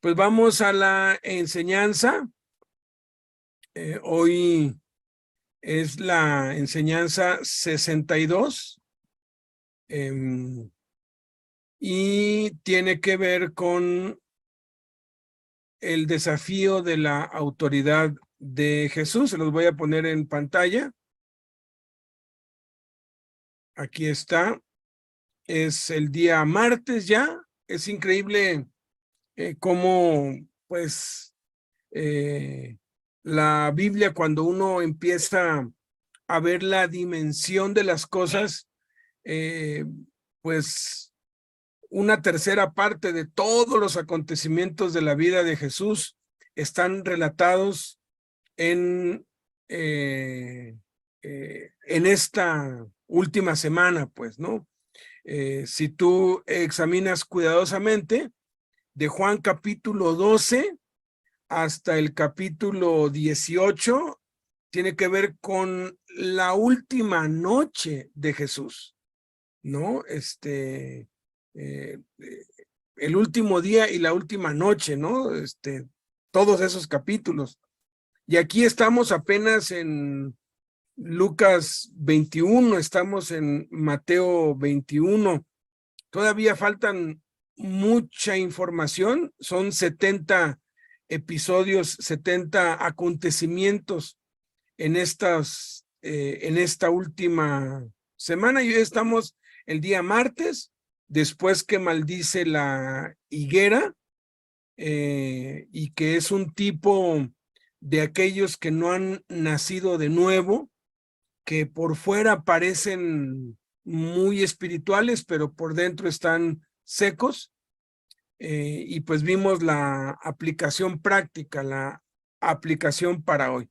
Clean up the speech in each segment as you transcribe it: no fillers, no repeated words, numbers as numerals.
Pues vamos a la enseñanza. Hoy es la enseñanza 62 y tiene que ver con el desafío de la autoridad de Jesús. Se los voy a poner en pantalla. Aquí está. Es el día martes ya. Es increíble cómo, pues, la Biblia, cuando uno empieza a ver la dimensión de las cosas, eh, pues una tercera parte de todos los acontecimientos de la vida de Jesús están relatados en, en esta última semana, pues, ¿no? Si tú examinas cuidadosamente, de Juan capítulo 12 hasta el capítulo 18, tiene que ver con la última noche de Jesús, ¿no? El último día y la última noche, ¿no? Todos esos capítulos. Y aquí estamos apenas en Lucas 21, estamos en Mateo 21. Todavía faltan mucha información, son 70 episodios, 70 acontecimientos en esta última semana. Y hoy estamos el día martes, después que maldice la higuera, y que es un tipo de aquellos que no han nacido de nuevo, que por fuera parecen muy espirituales, pero por dentro están secos. Y pues vimos la aplicación práctica, la aplicación para hoy.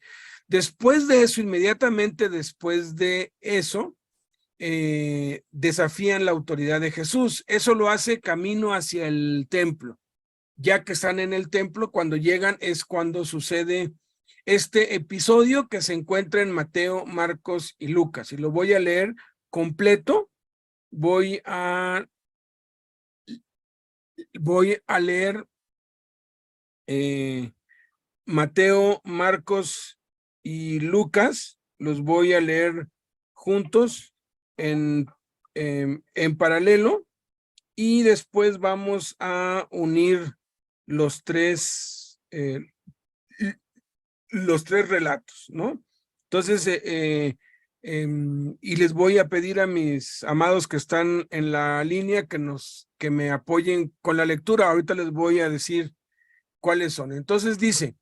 Después de eso, inmediatamente después de eso, desafían la autoridad de Jesús. Eso lo hace camino hacia el templo. Ya que están en el templo, cuando llegan es cuando sucede este episodio que se encuentra en Mateo, Marcos y Lucas. Y lo voy a leer completo. Voy a leer Mateo, Marcos y Lucas. Los voy a leer juntos en paralelo, y después vamos a unir los tres relatos, ¿no? Entonces, y les voy a pedir a mis amados que están en la línea que me apoyen con la lectura. Ahorita les voy a decir cuáles son. Entonces dice: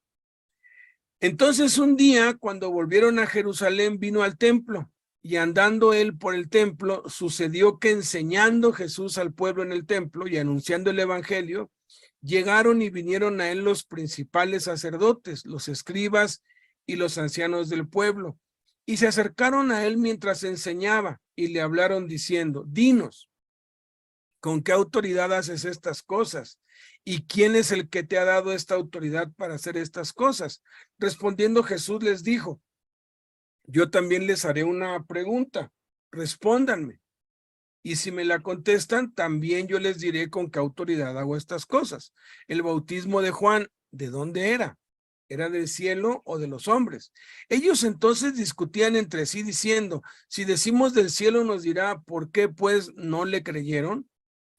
entonces un día, cuando volvieron a Jerusalén, vino al templo, y andando él por el templo, sucedió que enseñando Jesús al pueblo en el templo y anunciando el evangelio, llegaron y vinieron a él los principales sacerdotes, los escribas y los ancianos del pueblo, y se acercaron a él mientras enseñaba, y le hablaron diciendo: dinos, ¿con qué autoridad haces estas cosas? ¿Y quién es el que te ha dado esta autoridad para hacer estas cosas? Respondiendo Jesús les dijo: yo también les haré una pregunta, respóndanme. Y si me la contestan, también yo les diré con qué autoridad hago estas cosas. El bautismo de Juan, ¿de dónde era? ¿Era del cielo o de los hombres? Ellos entonces discutían entre sí diciendo: si decimos del cielo, nos dirá, ¿por qué pues no le creyeron?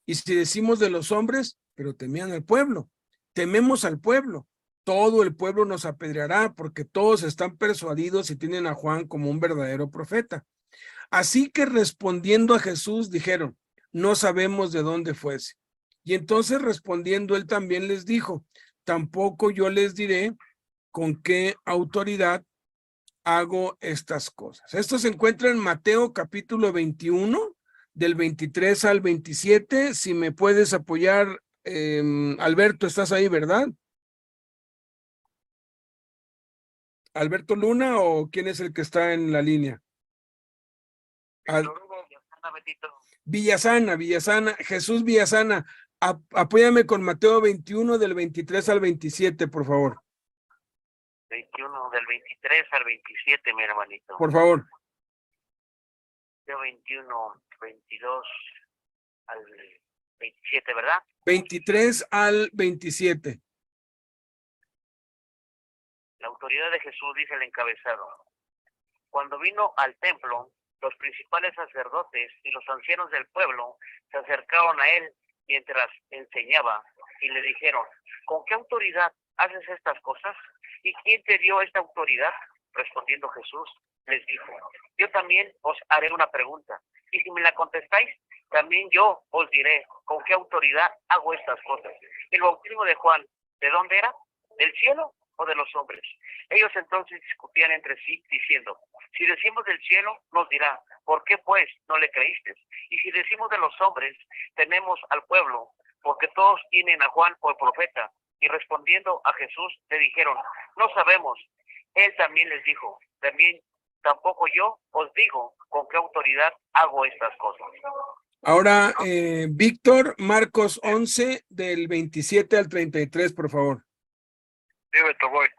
Y si decimos de los hombres, pero temían al pueblo. Tememos al pueblo. Todo el pueblo nos apedreará, porque todos están persuadidos y tienen a Juan como un verdadero profeta. Así que respondiendo a Jesús dijeron: no sabemos de dónde fuese. Y entonces respondiendo él también les dijo: tampoco yo les diré con qué autoridad hago estas cosas. Esto se encuentra en Mateo capítulo 21, del 23 al 27. Si me puedes apoyar, Alberto, estás ahí, ¿verdad? ¿Alberto Luna o quién es el que está en la línea? Al... Villasana, Jesús Villasana, apóyame con Mateo 21 del 23 al 27, por favor. 21 del 23 al 27, mi hermanito. Por favor. Mateo 21, 22 al 27, ¿verdad? 23 al 27. autoridad de Jesús, dice el encabezado. Cuando vino al templo, los principales sacerdotes y los ancianos del pueblo se acercaron a él mientras enseñaba y le dijeron: ¿con qué autoridad haces estas cosas? ¿Y quién te dio esta autoridad? Respondiendo Jesús, les dijo: yo también os haré una pregunta, y si me la contestáis, también yo os diré con qué autoridad hago estas cosas. El bautismo de Juan, ¿de dónde era? ¿Del cielo o de los hombres? Ellos entonces discutían entre sí, diciendo: si decimos del cielo, nos dirá: ¿por qué pues no le creísteis? Y si decimos de los hombres, tenemos al pueblo, porque todos tienen a Juan por profeta. Y respondiendo a Jesús, le dijeron: no sabemos. Él también les dijo: tampoco yo os digo con qué autoridad hago estas cosas. Ahora, Víctor, Marcos 11, del 27 al 33, por favor. Sí, Beto, voy.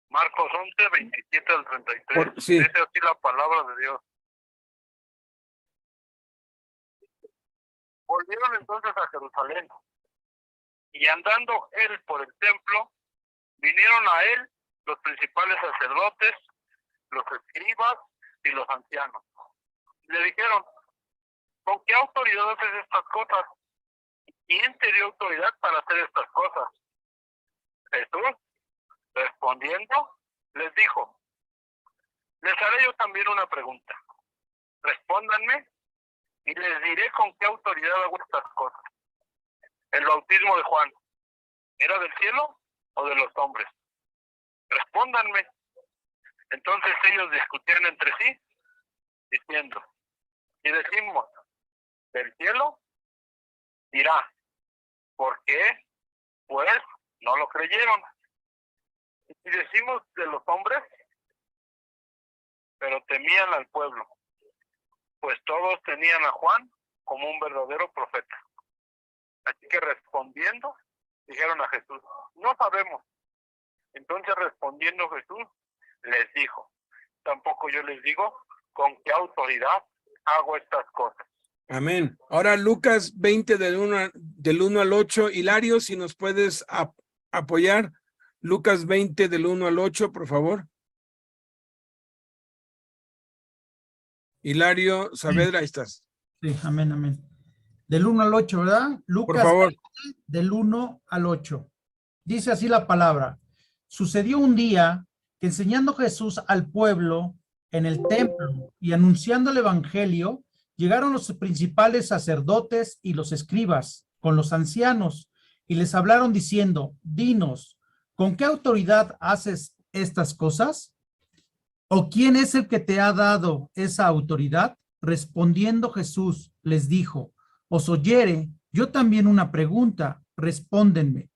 Marcos 11, 27 al 33. Sí. Dice así la palabra de Dios. Volvieron entonces a Jerusalén, y andando él por el templo, vinieron a él los principales sacerdotes, los escribas y los ancianos. Le dijeron: ¿con qué autoridad haces estas cosas? ¿Quién te dio autoridad para hacer estas cosas? Jesús, respondiendo, les dijo: les haré yo también una pregunta. Respóndanme y les diré con qué autoridad hago estas cosas. El bautismo de Juan, ¿era del cielo o de los hombres? Respóndanme. Entonces ellos discutían entre sí, diciendo: si decimos del cielo, dirá: ¿por qué? Pues no lo creyeron. Y si decimos de los hombres, pero temían al pueblo, pues todos tenían a Juan como un verdadero profeta. Así que respondiendo, dijeron a Jesús: no sabemos. Entonces respondiendo Jesús, les dijo: tampoco yo les digo con qué autoridad hago estas cosas. Amén. Ahora Lucas 20 del 1 al 8. Hilario, si nos puedes apoyar. Lucas 20 del 1 al 8, por favor. Hilario Saavedra, ahí estás. Sí, amén, amén. Del 1 al 8, ¿verdad? Lucas, por favor. 20, del 1 al 8. Dice así la palabra: sucedió un día que, enseñando Jesús al pueblo en el templo y anunciando el evangelio, llegaron los principales sacerdotes y los escribas con los ancianos y les hablaron diciendo: dinos, ¿con qué autoridad haces estas cosas? ¿O quién es el que te ha dado esa autoridad? Respondiendo Jesús les dijo: os oyere yo también una pregunta, respóndenme.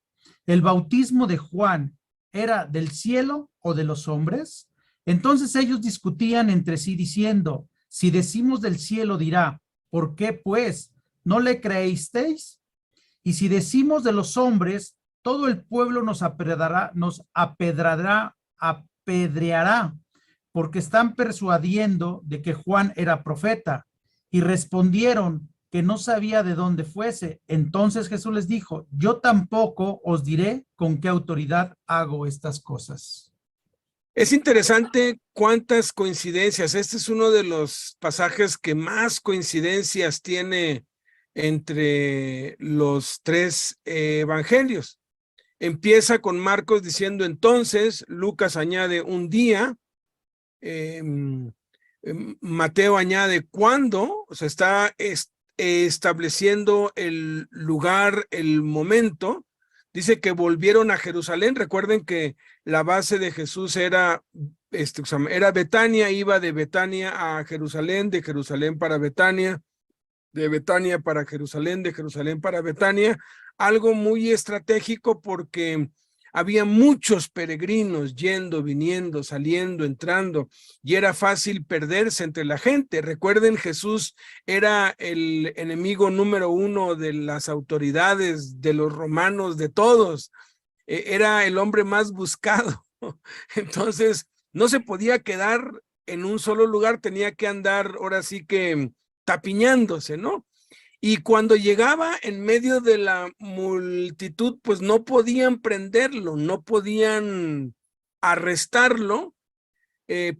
¿El bautismo de Juan era del cielo o de los hombres? Entonces ellos discutían entre sí diciendo: si decimos del cielo, dirá: ¿por qué pues no le creísteis? Y si decimos de los hombres, todo el pueblo nos apedreará, porque están persuadiendo de que Juan era profeta. Y respondieron que no sabía de dónde fuese. Entonces Jesús les dijo: yo tampoco os diré con qué autoridad hago estas cosas. Es interesante cuántas coincidencias. Este es uno de los pasajes que más coincidencias tiene entre los tres evangelios. Empieza con Marcos diciendo entonces, Lucas añade un día, Mateo añade cuándo, o sea, está estableciendo el lugar, el momento. Dice que volvieron a Jerusalén. Recuerden que la base de Jesús era Betania, iba de Betania a Jerusalén, de Jerusalén para Betania, de Betania para Jerusalén, de Jerusalén para Betania. Algo muy estratégico porque había muchos peregrinos yendo, viniendo, saliendo, entrando, y era fácil perderse entre la gente. Recuerden, Jesús era el enemigo número uno de las autoridades, de los romanos, de todos. Era el hombre más buscado. Entonces, no se podía quedar en un solo lugar, tenía que andar, ahora sí que tapiñándose, ¿no? Y cuando llegaba en medio de la multitud, pues no podían prenderlo, no podían arrestarlo,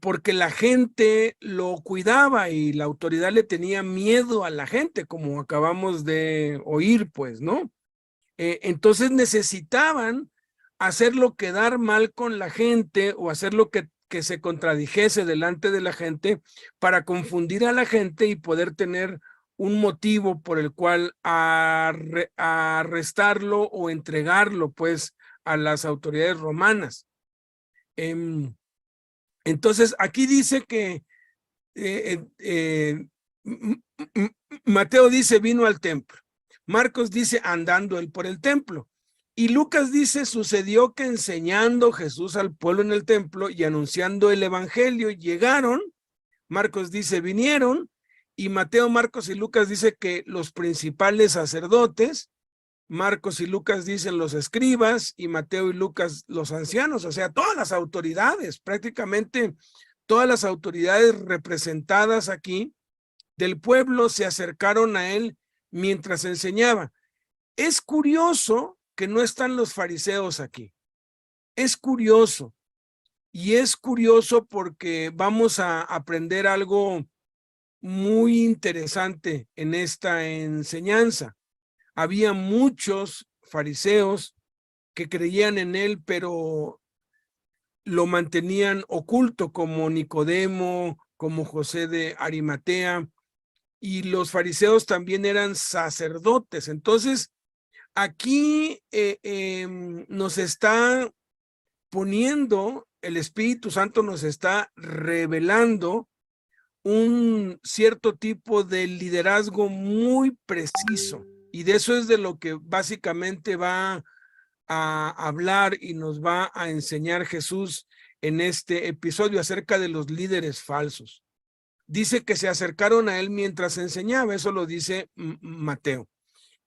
porque la gente lo cuidaba y la autoridad le tenía miedo a la gente, como acabamos de oír, pues, ¿no? Entonces necesitaban hacerlo quedar mal con la gente o hacerlo que se contradijese delante de la gente para confundir a la gente y poder tener un motivo por el cual arrestarlo o entregarlo, pues, a las autoridades romanas. Entonces, aquí dice que Mateo dice vino al templo. Marcos dice andando él por el templo. Y Lucas dice sucedió que enseñando Jesús al pueblo en el templo y anunciando el evangelio llegaron. Marcos dice vinieron. Y Mateo, Marcos y Lucas dice que los principales sacerdotes. Marcos y Lucas dicen los escribas y Mateo y Lucas los ancianos, o sea, todas las autoridades, prácticamente todas las autoridades representadas aquí del pueblo se acercaron a él mientras enseñaba. Es curioso que no están los fariseos aquí. Es curioso. Y es curioso porque vamos a aprender algo muy interesante en esta enseñanza. Había muchos fariseos que creían en él, pero lo mantenían oculto, como Nicodemo, como José de Arimatea, y los fariseos también eran sacerdotes. Entonces, aquí nos está poniendo, el Espíritu Santo nos está revelando un cierto tipo de liderazgo muy preciso. Y de eso es de lo que básicamente va a hablar y nos va a enseñar Jesús en este episodio acerca de los líderes falsos. Dice que se acercaron a él mientras enseñaba, eso lo dice Mateo.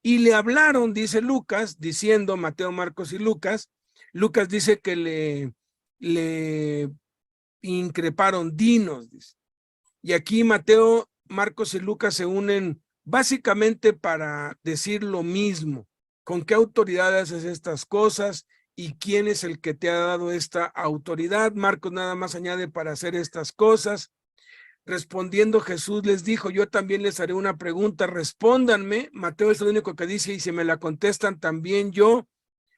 Y le hablaron, dice Lucas, diciendo Mateo, Marcos y Lucas. Lucas dice que le increparon, dinos, dice. Y aquí Mateo, Marcos y Lucas se unen básicamente para decir lo mismo. ¿Con qué autoridad haces estas cosas? ¿Y quién es el que te ha dado esta autoridad? Marcos nada más añade para hacer estas cosas. Respondiendo Jesús les dijo, yo también les haré una pregunta, respóndanme. Mateo es el único que dice, y si me la contestan también yo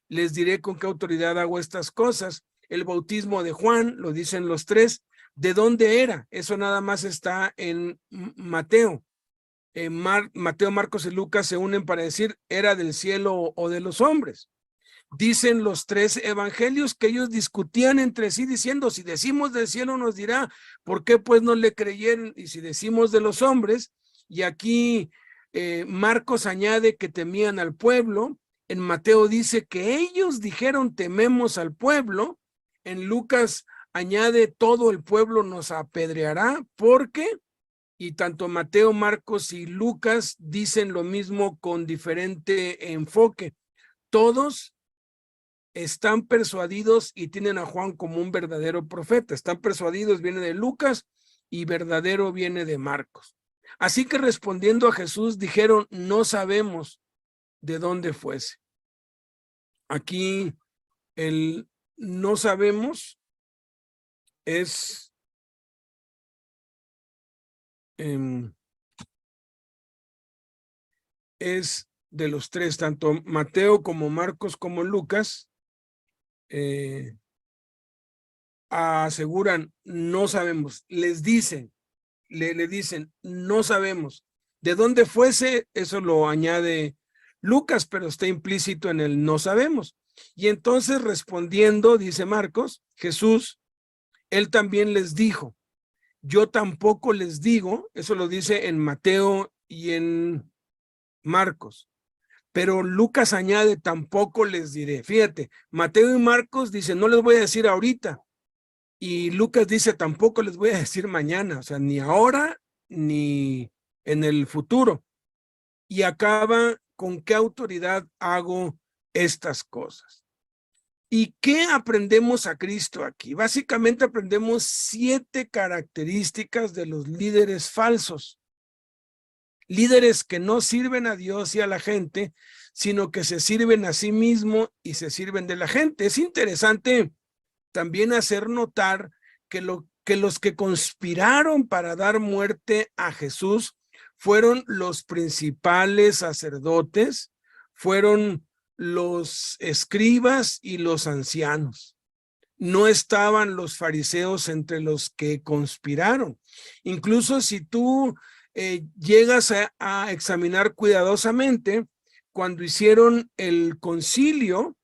les diré con qué autoridad hago estas cosas. El bautismo de Juan, lo dicen los tres. ¿De dónde era? Eso nada más está en Mateo. Mateo, Marcos y Lucas se unen para decir, ¿era del cielo o de los hombres? Dicen los tres evangelios que ellos discutían entre sí diciendo, si decimos del cielo nos dirá, ¿por qué pues no le creyeron? Y si decimos de los hombres, y aquí Marcos añade que temían al pueblo, en Mateo dice que ellos dijeron tememos al pueblo, en Lucas añade todo el pueblo nos apedreará, porque, y tanto Mateo, Marcos y Lucas dicen lo mismo con diferente enfoque. Todos están persuadidos y tienen a Juan como un verdadero profeta. Están persuadidos, viene de Lucas, y verdadero viene de Marcos. Así que respondiendo a Jesús dijeron, no sabemos de dónde fuese. Aquí el no sabemos es de los tres, tanto Mateo como Marcos como Lucas aseguran, no sabemos, les dicen, le dicen, no sabemos. De dónde fuese, eso lo añade Lucas, pero está implícito en el no sabemos. Y entonces respondiendo, dice Marcos, Jesús, él también les dijo, yo tampoco les digo, eso lo dice en Mateo y en Marcos, pero Lucas añade, tampoco les diré. Fíjate, Mateo y Marcos dicen, no les voy a decir ahorita, y Lucas dice, tampoco les voy a decir mañana, o sea, ni ahora ni en el futuro. Y acaba, ¿con qué autoridad hago estas cosas? ¿Y qué aprendemos a Cristo aquí? Básicamente aprendemos 7 características de los líderes falsos. líderes que no sirven a Dios y a la gente, sino que se sirven a sí mismo y se sirven de la gente. Es interesante también hacer notar que los que conspiraron para dar muerte a Jesús fueron los principales sacerdotes, fueron los escribas y los ancianos. No estaban los fariseos entre los que conspiraron. Incluso si tú llegas a examinar cuidadosamente, cuando hicieron el concilio,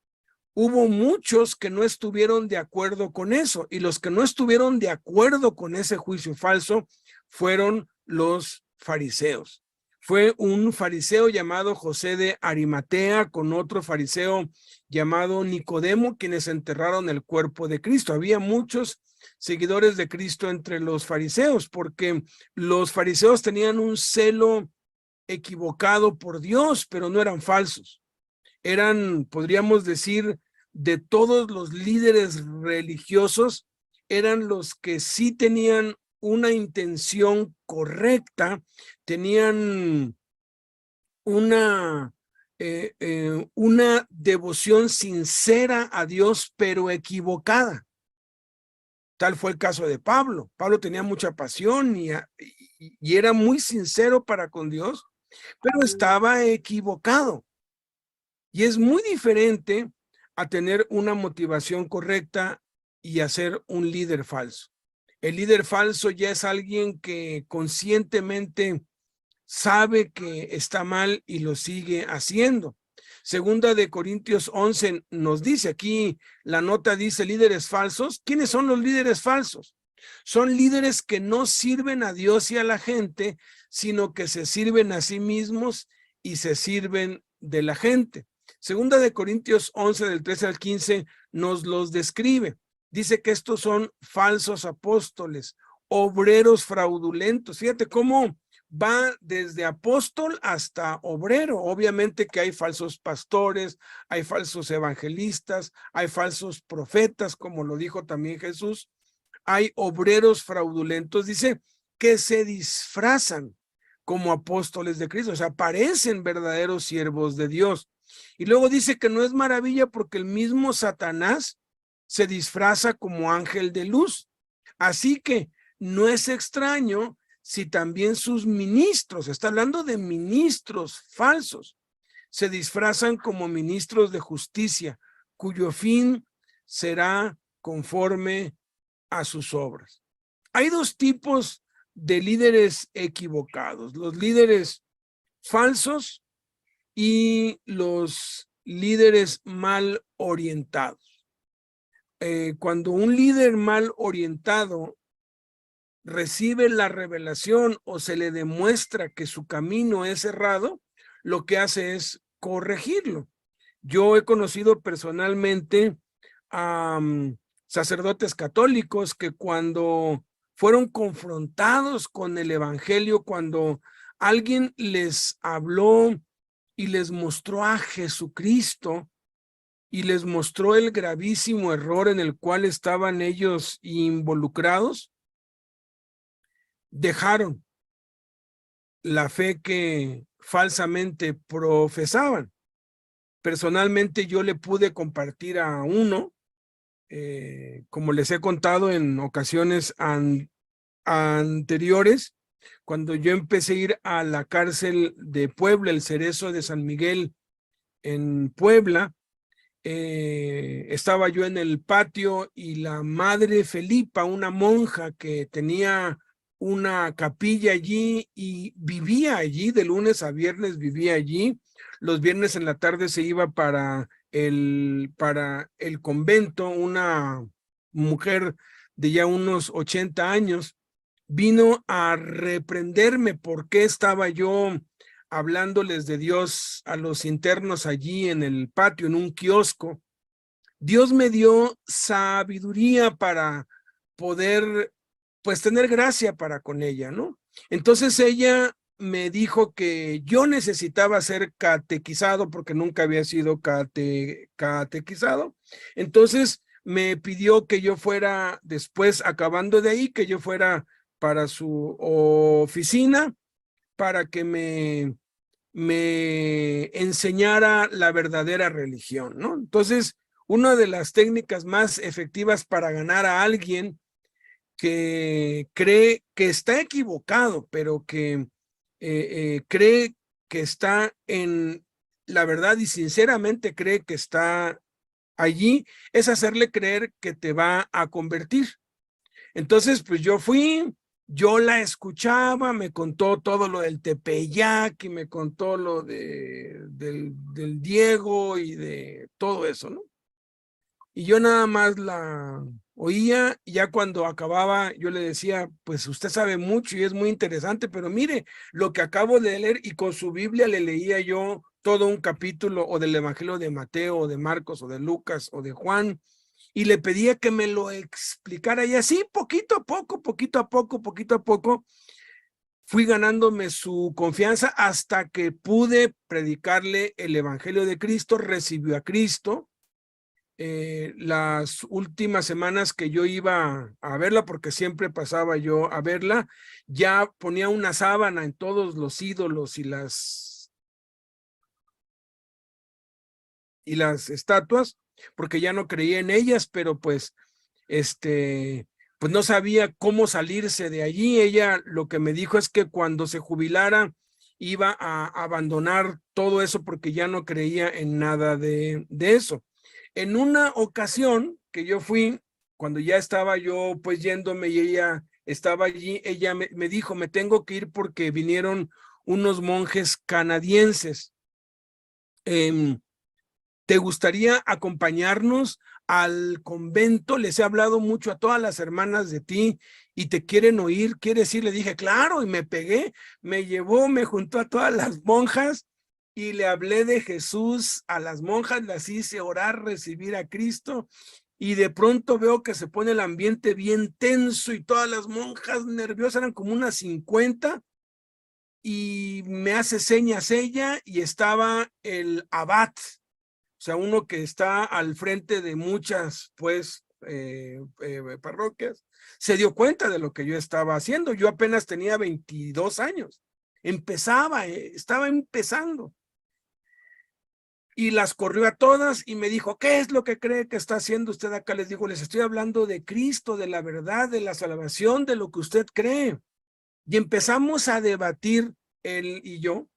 hubo muchos que no estuvieron de acuerdo con eso, y los que no estuvieron de acuerdo con ese juicio falso fueron los fariseos. Fue un fariseo llamado José de Arimatea con otro fariseo llamado Nicodemo quienes enterraron el cuerpo de Cristo. Había muchos seguidores de Cristo entre los fariseos porque los fariseos tenían un celo equivocado por Dios, pero no eran falsos. Eran, podríamos decir, de todos los líderes religiosos, eran los que sí tenían una intención correcta, tenían una devoción sincera a Dios, pero equivocada. Tal fue el caso de Pablo. Pablo tenía mucha pasión y era muy sincero para con Dios, pero estaba equivocado. Y es muy diferente a tener una motivación correcta y a ser un líder falso. El líder falso ya es alguien que conscientemente sabe que está mal y lo sigue haciendo. Segunda de Corintios 11 nos dice, aquí la nota dice líderes falsos. ¿Quiénes son los líderes falsos? Son líderes que no sirven a Dios y a la gente, sino que se sirven a sí mismos y se sirven de la gente. Segunda de Corintios 11 del 13 al 15 nos los describe. Dice que estos son falsos apóstoles, obreros fraudulentos. Fíjate cómo va desde apóstol hasta obrero. Obviamente que hay falsos pastores, hay falsos evangelistas, hay falsos profetas, como lo dijo también Jesús. Hay obreros fraudulentos, dice, que se disfrazan como apóstoles de Cristo, o sea, parecen verdaderos siervos de Dios. Y luego dice que no es maravilla porque el mismo Satanás se disfraza como ángel de luz. Así que no es extraño si también sus ministros, está hablando de ministros falsos, se disfrazan como ministros de justicia, cuyo fin será conforme a sus obras. Hay dos tipos de líderes equivocados, los líderes falsos y los líderes mal orientados. Cuando un líder mal orientado recibe la revelación o se le demuestra que su camino es errado, lo que hace es corregirlo. Yo he conocido personalmente a sacerdotes católicos que cuando fueron confrontados con el evangelio, cuando alguien les habló y les mostró a Jesucristo y les mostró el gravísimo error en el cual estaban ellos involucrados, dejaron la fe que falsamente profesaban. Personalmente yo le pude compartir a uno, como les he contado en ocasiones anteriores, cuando yo empecé a ir a la cárcel de Puebla, el Cerezo de San Miguel en Puebla, estaba yo en el patio y la madre Felipa, una monja que tenía una capilla allí y vivía allí, de lunes a viernes vivía allí, los viernes en la tarde se iba para el convento, una mujer de ya unos 80 años, vino a reprenderme por qué estaba yo hablándoles de Dios a los internos allí en el patio, en un kiosco. Dios me dio sabiduría para poder, pues, tener gracia para con ella, ¿no? Entonces ella me dijo que yo necesitaba ser catequizado porque nunca había sido catequizado. Entonces me pidió que yo fuera, después acabando de ahí, que yo fuera para su oficina para que me enseñara la verdadera religión, ¿no? Entonces, una de las técnicas más efectivas para ganar a alguien que cree que está equivocado, pero que cree que está en la verdad y sinceramente cree que está allí, es hacerle creer que te va a convertir. Entonces, pues yo fui, yo la escuchaba, me contó todo lo del Tepeyac y me contó lo del Diego y de todo eso, ¿no? Y yo nada más la oía y ya cuando acababa yo le decía, pues usted sabe mucho y es muy interesante, pero mire lo que acabo de leer, y con su Biblia le leía yo todo un capítulo o del Evangelio de Mateo o de Marcos o de Lucas o de Juan, y le pedía que me lo explicara, y así poquito a poco, fui ganándome su confianza hasta que pude predicarle el Evangelio de Cristo. Recibió a Cristo. Las últimas semanas que yo iba a verla, porque siempre pasaba yo a verla, ya ponía una sábana en todos los ídolos y las estatuas, porque ya no creía en ellas, pero pues pues no sabía cómo salirse de allí. Ella lo que me dijo es que cuando se jubilara iba a abandonar todo eso porque ya no creía en nada de eso. En una ocasión que yo fui, cuando ya estaba yo pues yéndome y ella estaba allí, ella me dijo, me tengo que ir porque vinieron unos monjes canadienses. ¿Te gustaría acompañarnos al convento? Les he hablado mucho a todas las hermanas de ti y te quieren oír. ¿Quieres ir? Le dije, claro, y me pegué, me llevó, me juntó a todas las monjas y le hablé de Jesús a las monjas, las hice orar, recibir a Cristo, y de pronto veo que se pone el ambiente bien tenso y todas las monjas nerviosas, eran como unas 50, y me hace señas ella y estaba el abad, o sea, uno que está al frente de muchas, pues, parroquias, se dio cuenta de lo que yo estaba haciendo. Yo apenas tenía 22 años, estaba empezando. Y las corrió a todas y me dijo, ¿qué es lo que cree que está haciendo usted acá? Les digo, les estoy hablando de Cristo, de la verdad, de la salvación, de lo que usted cree. Y empezamos a debatir él y yo,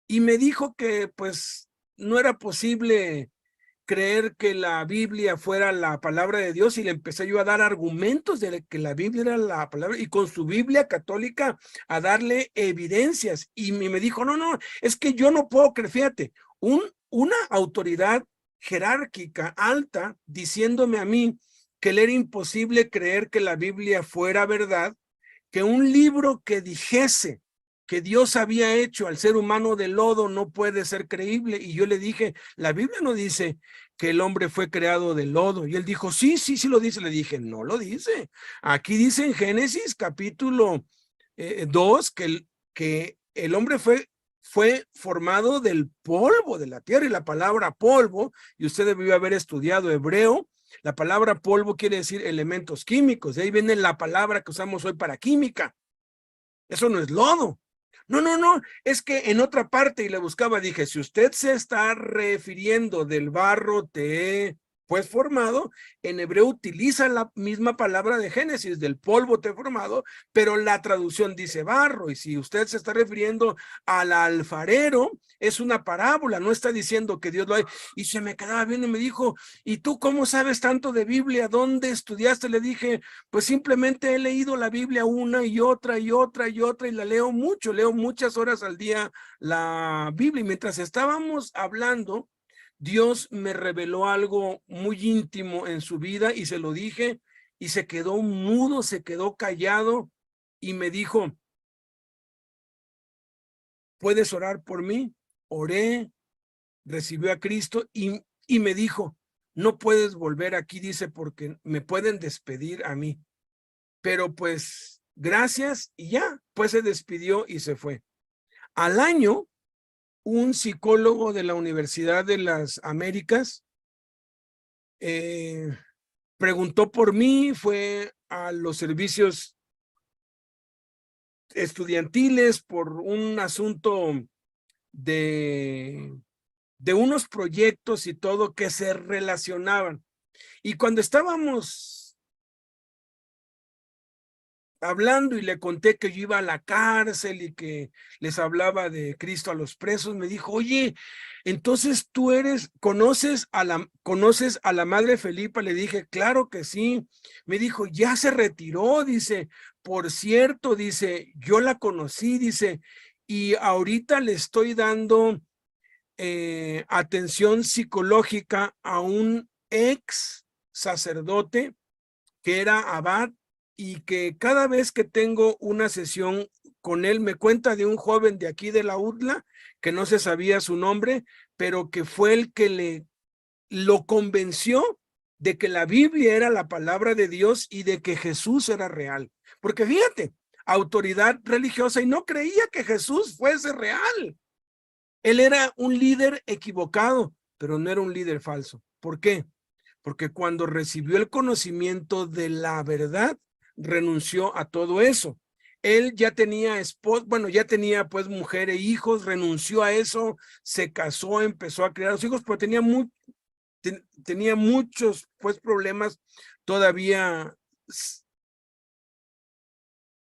y me dijo que pues no era posible creer que la Biblia fuera la palabra de Dios, y le empecé yo a dar argumentos de que la Biblia era la palabra, y con su Biblia católica a darle evidencias, y me dijo, no, es que yo no puedo creer, fíjate, una autoridad jerárquica alta diciéndome a mí que le era imposible creer que la Biblia fuera verdad, que un libro que dijese que Dios había hecho al ser humano de lodo no puede ser creíble. Y yo le dije, la Biblia no dice que el hombre fue creado de lodo. Y él dijo, sí lo dice. Le dije, no lo dice. Aquí dice en Génesis capítulo 2 que el hombre fue formado del polvo de la tierra, y la palabra polvo, y usted debió haber estudiado hebreo, la palabra polvo quiere decir elementos químicos. De ahí viene la palabra que usamos hoy para química. Eso no es lodo. No, es que en otra parte, y le buscaba, dije, si usted se está refiriendo del barro te he pues formado, en hebreo utiliza la misma palabra de Génesis, del polvo te he formado, pero la traducción dice barro, y si usted se está refiriendo al alfarero, es una parábola, no está diciendo que Dios lo hay. Y se me quedaba viendo y me dijo, ¿y tú cómo sabes tanto de Biblia? ¿Dónde estudiaste? Le dije, pues simplemente he leído la Biblia una y otra, y la leo mucho, leo muchas horas al día la Biblia. Y mientras estábamos hablando, Dios me reveló algo muy íntimo en su vida, y se lo dije, y se quedó mudo, se quedó callado, y me dijo, ¿puedes orar por mí? Oré, recibió a Cristo, y me dijo, no puedes volver aquí, dice, porque me pueden despedir a mí. Pero pues, gracias, y ya, pues se despidió y se fue. Al año, un psicólogo de la Universidad de las Américas preguntó por mí, fue a los servicios estudiantiles, por un asunto de unos proyectos y todo que se relacionaban. Y cuando estábamos hablando y le conté que yo iba a la cárcel y que les hablaba de Cristo a los presos, me dijo, oye, entonces tú conoces a la madre Felipa. Le dije, claro que sí. Me dijo, ya se retiró, dice, por cierto, dice, yo la conocí, dice, y ahorita le estoy dando atención psicológica a un ex sacerdote que era abad, y que cada vez que tengo una sesión con él me cuenta de un joven de aquí de la UDLA que no se sabía su nombre, pero que fue el que lo convenció de que la Biblia era la palabra de Dios y de que Jesús era real. Porque fíjate, autoridad religiosa, y no creía que Jesús fuese real. Él era un líder equivocado, pero no era un líder falso. ¿Por qué? Porque cuando recibió el conocimiento de la verdad, renunció a todo eso. Él ya tenía ya tenía pues mujer e hijos, renunció a eso, se casó, empezó a criar a los hijos, pero tenía muchos pues problemas todavía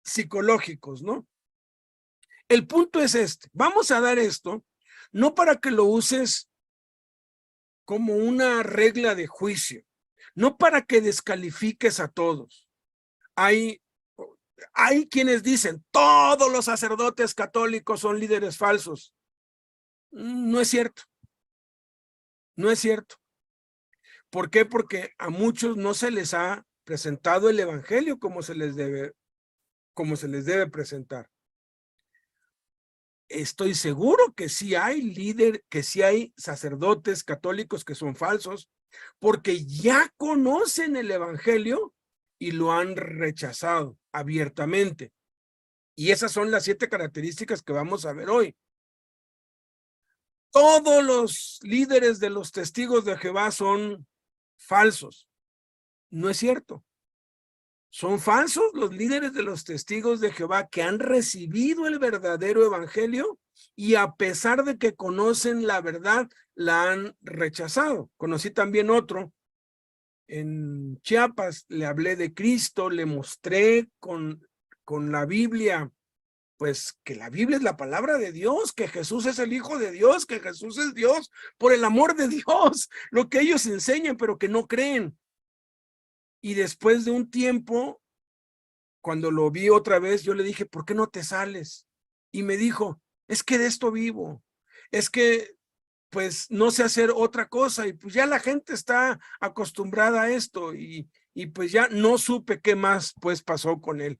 psicológicos, ¿no? El punto es este, vamos a dar esto, no para que lo uses como una regla de juicio, no para que descalifiques a todos. Hay quienes dicen, todos los sacerdotes católicos son líderes falsos. No es cierto. No es cierto. ¿Por qué? Porque a muchos no se les ha presentado el evangelio como se les debe presentar. Estoy seguro que sí hay sacerdotes católicos que son falsos, porque ya conocen el evangelio y lo han rechazado abiertamente. Y esas son las 7 características que vamos a ver hoy. Todos los líderes de los testigos de Jehová son falsos. No es cierto. Son falsos los líderes de los testigos de Jehová que han recibido el verdadero evangelio y a pesar de que conocen la verdad, la han rechazado. Conocí también otro en Chiapas, le hablé de Cristo, le mostré con la Biblia, pues que la Biblia es la palabra de Dios, que Jesús es el Hijo de Dios, que Jesús es Dios, por el amor de Dios, lo que ellos enseñan, pero que no creen. Y después de un tiempo, cuando lo vi otra vez, yo le dije, ¿por qué no te sales? Y me dijo, es que de esto vivo, es que pues no sé hacer otra cosa, y pues ya la gente está acostumbrada a esto, y pues ya no supe qué más pues pasó con él.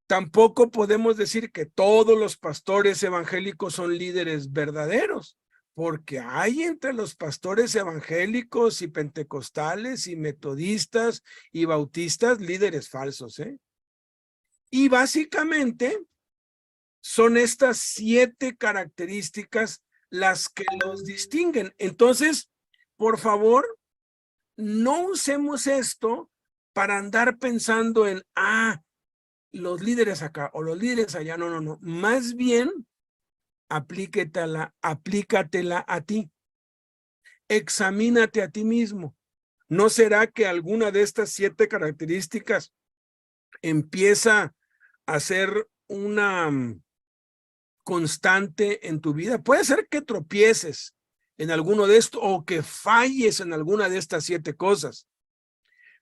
Tampoco podemos decir que todos los pastores evangélicos son líderes verdaderos, porque hay entre los pastores evangélicos y pentecostales y metodistas y bautistas líderes falsos, ¿eh? Y básicamente son estas 7 características las que los distinguen. Entonces, por favor, no usemos esto para andar pensando en, los líderes acá o los líderes allá. No. Más bien, aplícatela a ti. Examínate a ti mismo. ¿No será que alguna de estas 7 características empieza a ser una constante en tu vida? Puede ser que tropieces en alguno de estos o que falles en alguna de estas 7 cosas.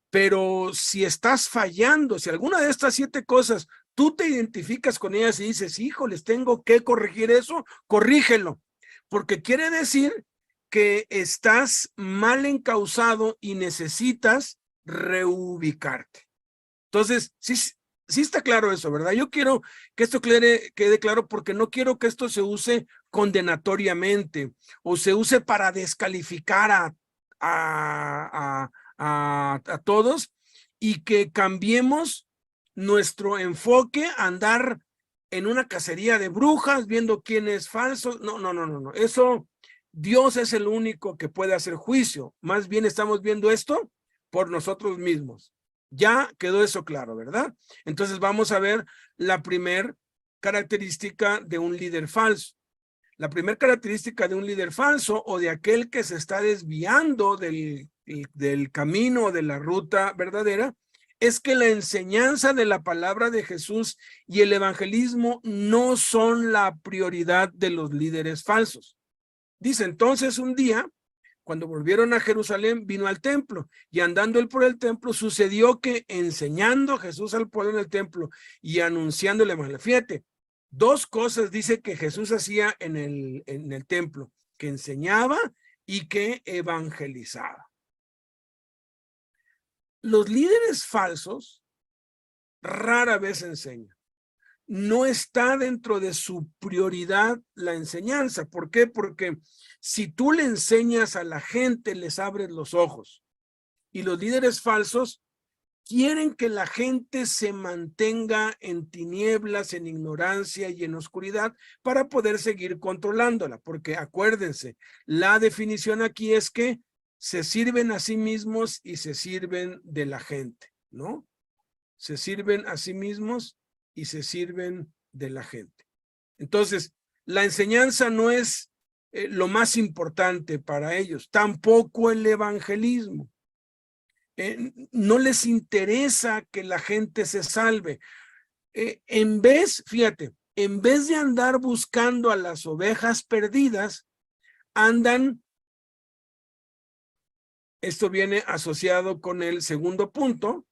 Pero si estás fallando, si alguna de estas 7 cosas tú te identificas con ellas y dices, híjoles, tengo que corregir eso, corrígelo, porque quiere decir que estás mal encauzado y necesitas reubicarte. Entonces, sí está claro eso, ¿verdad? Yo quiero que esto quede claro, porque no quiero que esto se use condenatoriamente o se use para descalificar a todos, y que cambiemos nuestro enfoque a andar en una cacería de brujas viendo quién es falso. No. Eso, Dios es el único que puede hacer juicio. Más bien estamos viendo esto por nosotros mismos. Ya quedó eso claro, ¿verdad? Entonces vamos a ver la primer característica de un líder falso. La primera característica de un líder falso o de aquel que se está desviando del camino, de la ruta verdadera, es que la enseñanza de la palabra de Jesús y el evangelismo no son la prioridad de los líderes falsos. Dice entonces un día, cuando volvieron a Jerusalén, vino al templo y andando él por el templo, sucedió que enseñando Jesús al pueblo en el templo y anunciando el evangelio. Fíjate, dos cosas dice que Jesús hacía en el templo, que enseñaba y que evangelizaba. Los líderes falsos rara vez enseñan. No está dentro de su prioridad la enseñanza. ¿Por qué? Porque si tú le enseñas a la gente, les abres los ojos. Y los líderes falsos quieren que la gente se mantenga en tinieblas, en ignorancia y en oscuridad para poder seguir controlándola. Porque acuérdense, la definición aquí es que se sirven a sí mismos y se sirven de la gente, ¿no? Se sirven a sí mismos y se sirven de la gente. Entonces, la enseñanza no es lo más importante para ellos, tampoco el evangelismo. No les interesa que la gente se salve. Fíjate, en vez de andar buscando a las ovejas perdidas, andan, esto viene asociado con el segundo punto,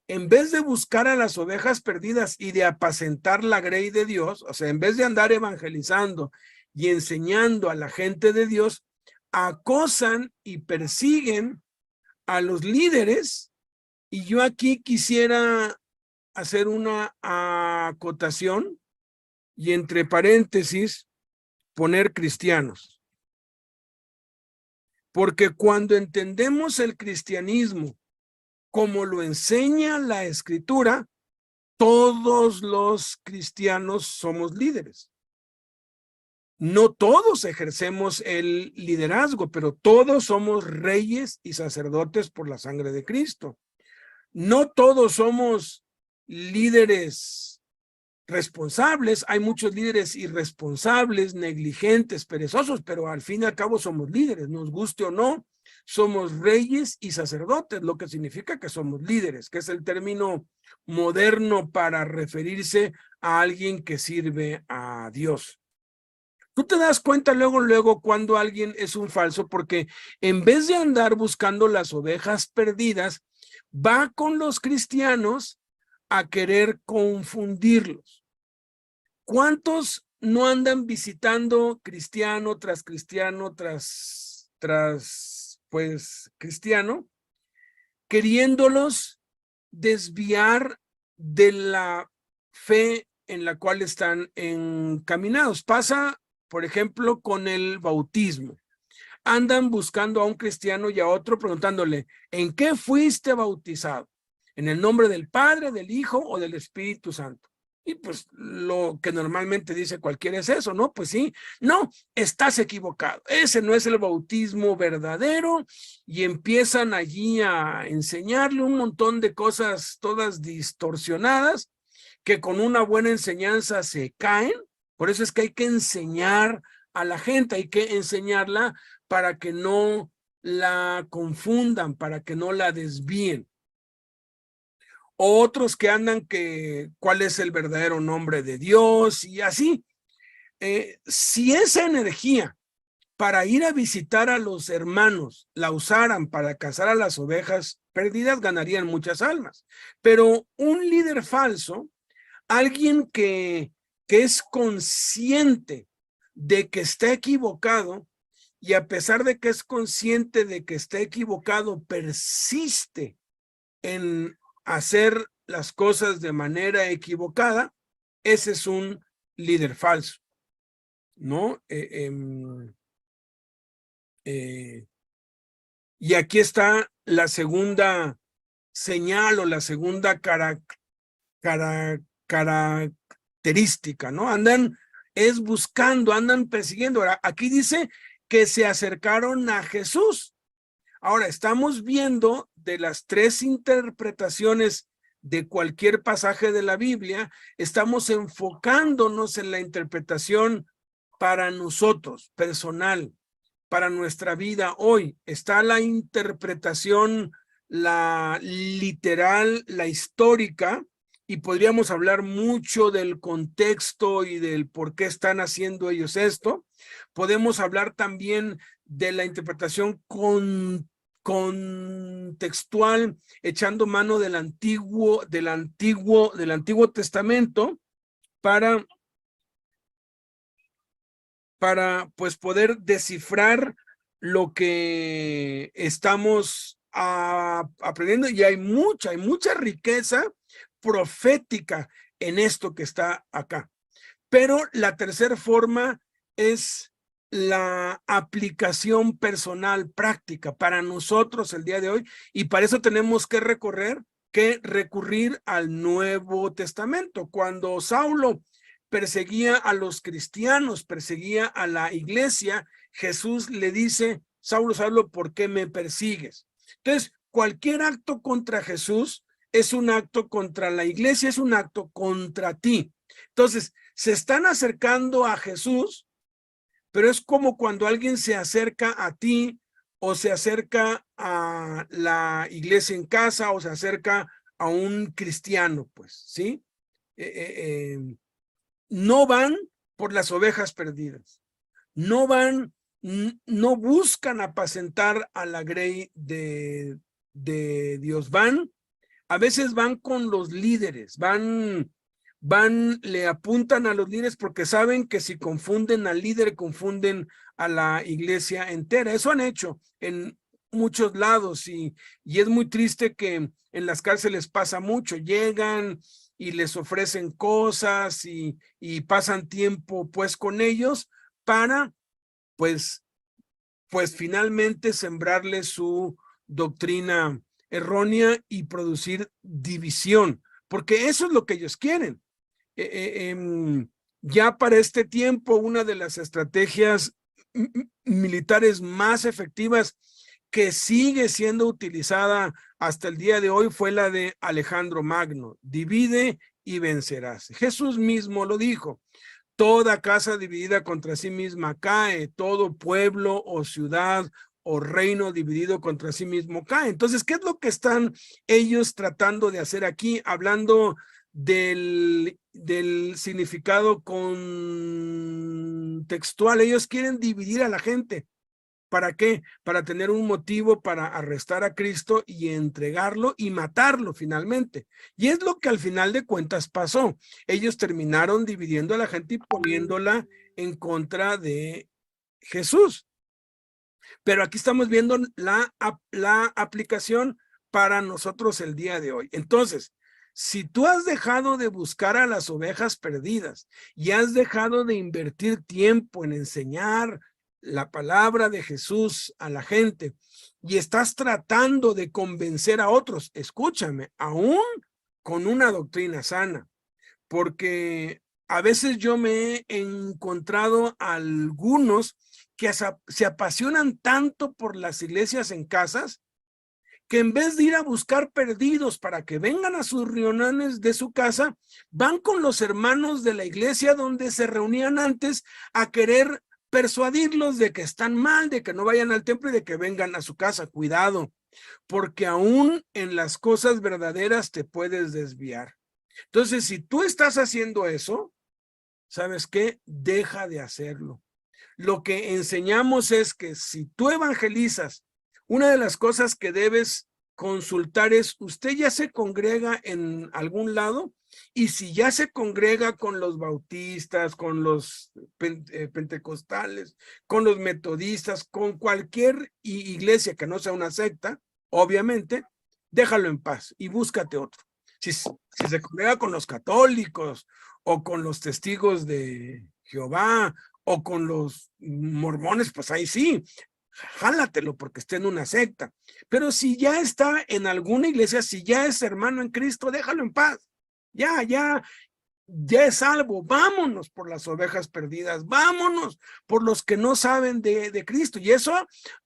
en vez de buscar a las ovejas perdidas y de apacentar la grey de Dios, o sea, en vez de andar evangelizando y enseñando a la gente de Dios, acosan y persiguen a los líderes. Y yo aquí quisiera hacer una acotación y entre paréntesis poner cristianos. Porque cuando entendemos el cristianismo como lo enseña la Escritura, todos los cristianos somos líderes. No todos ejercemos el liderazgo, pero todos somos reyes y sacerdotes por la sangre de Cristo. No todos somos líderes responsables, hay muchos líderes irresponsables, negligentes, perezosos, pero al fin y al cabo somos líderes, nos guste o no, somos reyes y sacerdotes, lo que significa que somos líderes, que es el término moderno para referirse a alguien que sirve a Dios. Tú te das cuenta luego cuando alguien es un falso, porque en vez de andar buscando las ovejas perdidas, va con los cristianos a querer confundirlos. ¿Cuántos no andan visitando cristiano tras cristiano pues cristiano, queriéndolos desviar de la fe en la cual están encaminados? Pasa, por ejemplo, con el bautismo. Andan buscando a un cristiano y a otro preguntándole, ¿en qué fuiste bautizado? ¿En el nombre del Padre, del Hijo o del Espíritu Santo? Y pues lo que normalmente dice cualquiera es eso, ¿no? Pues sí, no, estás equivocado. Ese no es el bautismo verdadero, y empiezan allí a enseñarle un montón de cosas todas distorsionadas que con una buena enseñanza se caen. Por eso es que hay que enseñar a la gente, hay que enseñarla para que no la confundan, para que no la desvíen. Otros que andan cuál es el verdadero nombre de Dios y así. Si esa energía para ir a visitar a los hermanos la usaran para cazar a las ovejas perdidas, ganarían muchas almas. Pero un líder falso, alguien que es consciente de que está equivocado, y a pesar de que es consciente de que está equivocado, persiste en hacer las cosas de manera equivocada, ese es un líder falso, ¿no? Y aquí está la segunda señal o la segunda característica, ¿no? Andan buscando, andan persiguiendo. Ahora, aquí dice que se acercaron a Jesús. Ahora, estamos viendo de las 3 interpretaciones de cualquier pasaje de la Biblia, estamos enfocándonos en la interpretación para nosotros, personal, para nuestra vida hoy. Está la interpretación, la literal, la histórica, y podríamos hablar mucho del contexto y del por qué están haciendo ellos esto. Podemos hablar también de la interpretación contextual, echando mano del Antiguo Testamento para pues poder descifrar lo que estamos aprendiendo, y hay mucha riqueza profética en esto que está acá. Pero la tercera forma es la aplicación personal, práctica, para nosotros el día de hoy, y para eso tenemos que recurrir al Nuevo Testamento. Cuando Saulo perseguía a los cristianos, perseguía a la iglesia, Jesús le dice: Saulo, Saulo, ¿por qué me persigues? Entonces, cualquier acto contra Jesús es un acto contra la iglesia, es un acto contra ti. Entonces, se están acercando a Jesús, pero es como cuando alguien se acerca a ti o se acerca a la iglesia en casa o se acerca a un cristiano, pues, ¿sí? No van por las ovejas perdidas, no buscan apacentar a la grey de Dios, a veces van con los líderes, le apuntan a los líderes porque saben que si confunden al líder, confunden a la iglesia entera. Eso han hecho en muchos lados, y es muy triste que en las cárceles pasa mucho. Llegan y les ofrecen cosas y pasan tiempo pues con ellos para pues finalmente sembrarles su doctrina errónea y producir división, porque eso es lo que ellos quieren. Ya para este tiempo, una de las estrategias militares más efectivas que sigue siendo utilizada hasta el día de hoy fue la de Alejandro Magno: divide y vencerás. Jesús mismo lo dijo: toda casa dividida contra sí misma cae, todo pueblo o ciudad o reino dividido contra sí mismo cae. Entonces, ¿qué es lo que están ellos tratando de hacer aquí? Hablando del significado contextual. Ellos quieren dividir a la gente. ¿Para qué? Para tener un motivo para arrestar a Cristo y entregarlo y matarlo finalmente. Y es lo que al final de cuentas pasó. Ellos terminaron dividiendo a la gente y poniéndola en contra de Jesús. Pero aquí estamos viendo la aplicación para nosotros el día de hoy. Entonces, si tú has dejado de buscar a las ovejas perdidas y has dejado de invertir tiempo en enseñar la palabra de Jesús a la gente y estás tratando de convencer a otros, escúchame, aún con una doctrina sana, porque a veces yo me he encontrado a algunos que se apasionan tanto por las iglesias en casas, que en vez de ir a buscar perdidos para que vengan a sus reuniones de su casa, van con los hermanos de la iglesia donde se reunían antes a querer persuadirlos de que están mal, de que no vayan al templo y de que vengan a su casa. Cuidado, porque aún en las cosas verdaderas te puedes desviar. Entonces, si tú estás haciendo eso, ¿sabes qué? Deja de hacerlo. Lo que enseñamos es que si tú evangelizas, una de las cosas que debes consultar es: ¿usted ya se congrega en algún lado? Y si ya se congrega con los bautistas, con los pentecostales, con los metodistas, con cualquier iglesia que no sea una secta, obviamente, déjalo en paz y búscate otro. Si se congrega con los católicos o con los testigos de Jehová o con los mormones, pues ahí sí, jálatelo porque esté en una secta. Pero si ya está en alguna iglesia, si ya es hermano en Cristo, déjalo en paz. Ya ya es salvo, vámonos por las ovejas perdidas, vámonos por los que no saben de Cristo. Y eso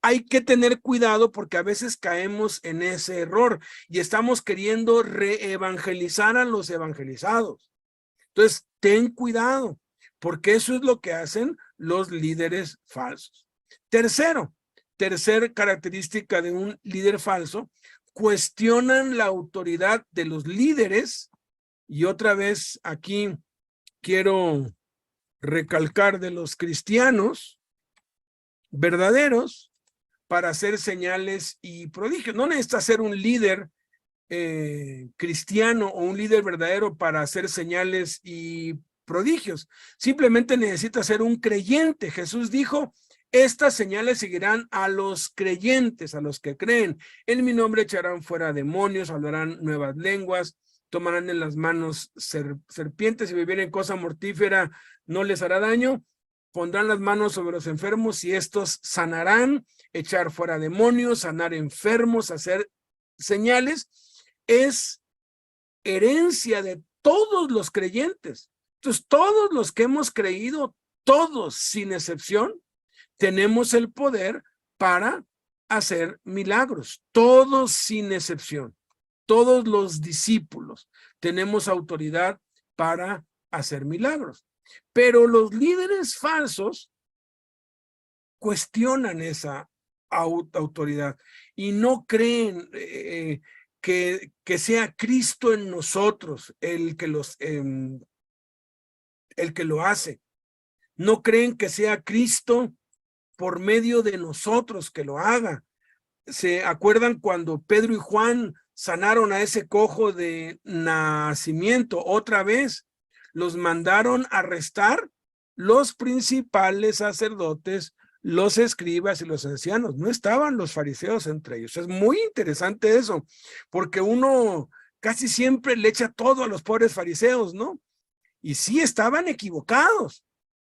hay que tener cuidado porque a veces caemos en ese error y estamos queriendo reevangelizar a los evangelizados. Entonces, ten cuidado, porque eso es lo que hacen los líderes falsos. Tercer característica de un líder falso, cuestionan la autoridad de los líderes. Y otra vez aquí quiero recalcar de los cristianos verdaderos para hacer señales y prodigios. No necesita ser un líder cristiano o un líder verdadero para hacer señales y prodigios. Simplemente necesita ser un creyente. Jesús dijo, estas señales seguirán a los creyentes, a los que creen. En mi nombre echarán fuera demonios, hablarán nuevas lenguas, tomarán en las manos serpientes y bebieren cosa mortífera, no les hará daño. Pondrán las manos sobre los enfermos y estos sanarán, echar fuera demonios, sanar enfermos, hacer señales. Es herencia de todos los creyentes. Entonces, todos los que hemos creído, todos sin excepción, tenemos el poder para hacer milagros. Todos sin excepción. Todos los discípulos tenemos autoridad para hacer milagros. Pero los líderes falsos cuestionan esa autoridad y no creen que sea Cristo en nosotros el que lo hace. No creen que sea Cristo por medio de nosotros que lo haga. ¿Se acuerdan cuando Pedro y Juan sanaron a ese cojo de nacimiento? Otra vez los mandaron a arrestar los principales sacerdotes, los escribas y los ancianos. No estaban los fariseos entre ellos. Es muy interesante eso, porque uno casi siempre le echa todo a los pobres fariseos, ¿no? Y sí estaban equivocados,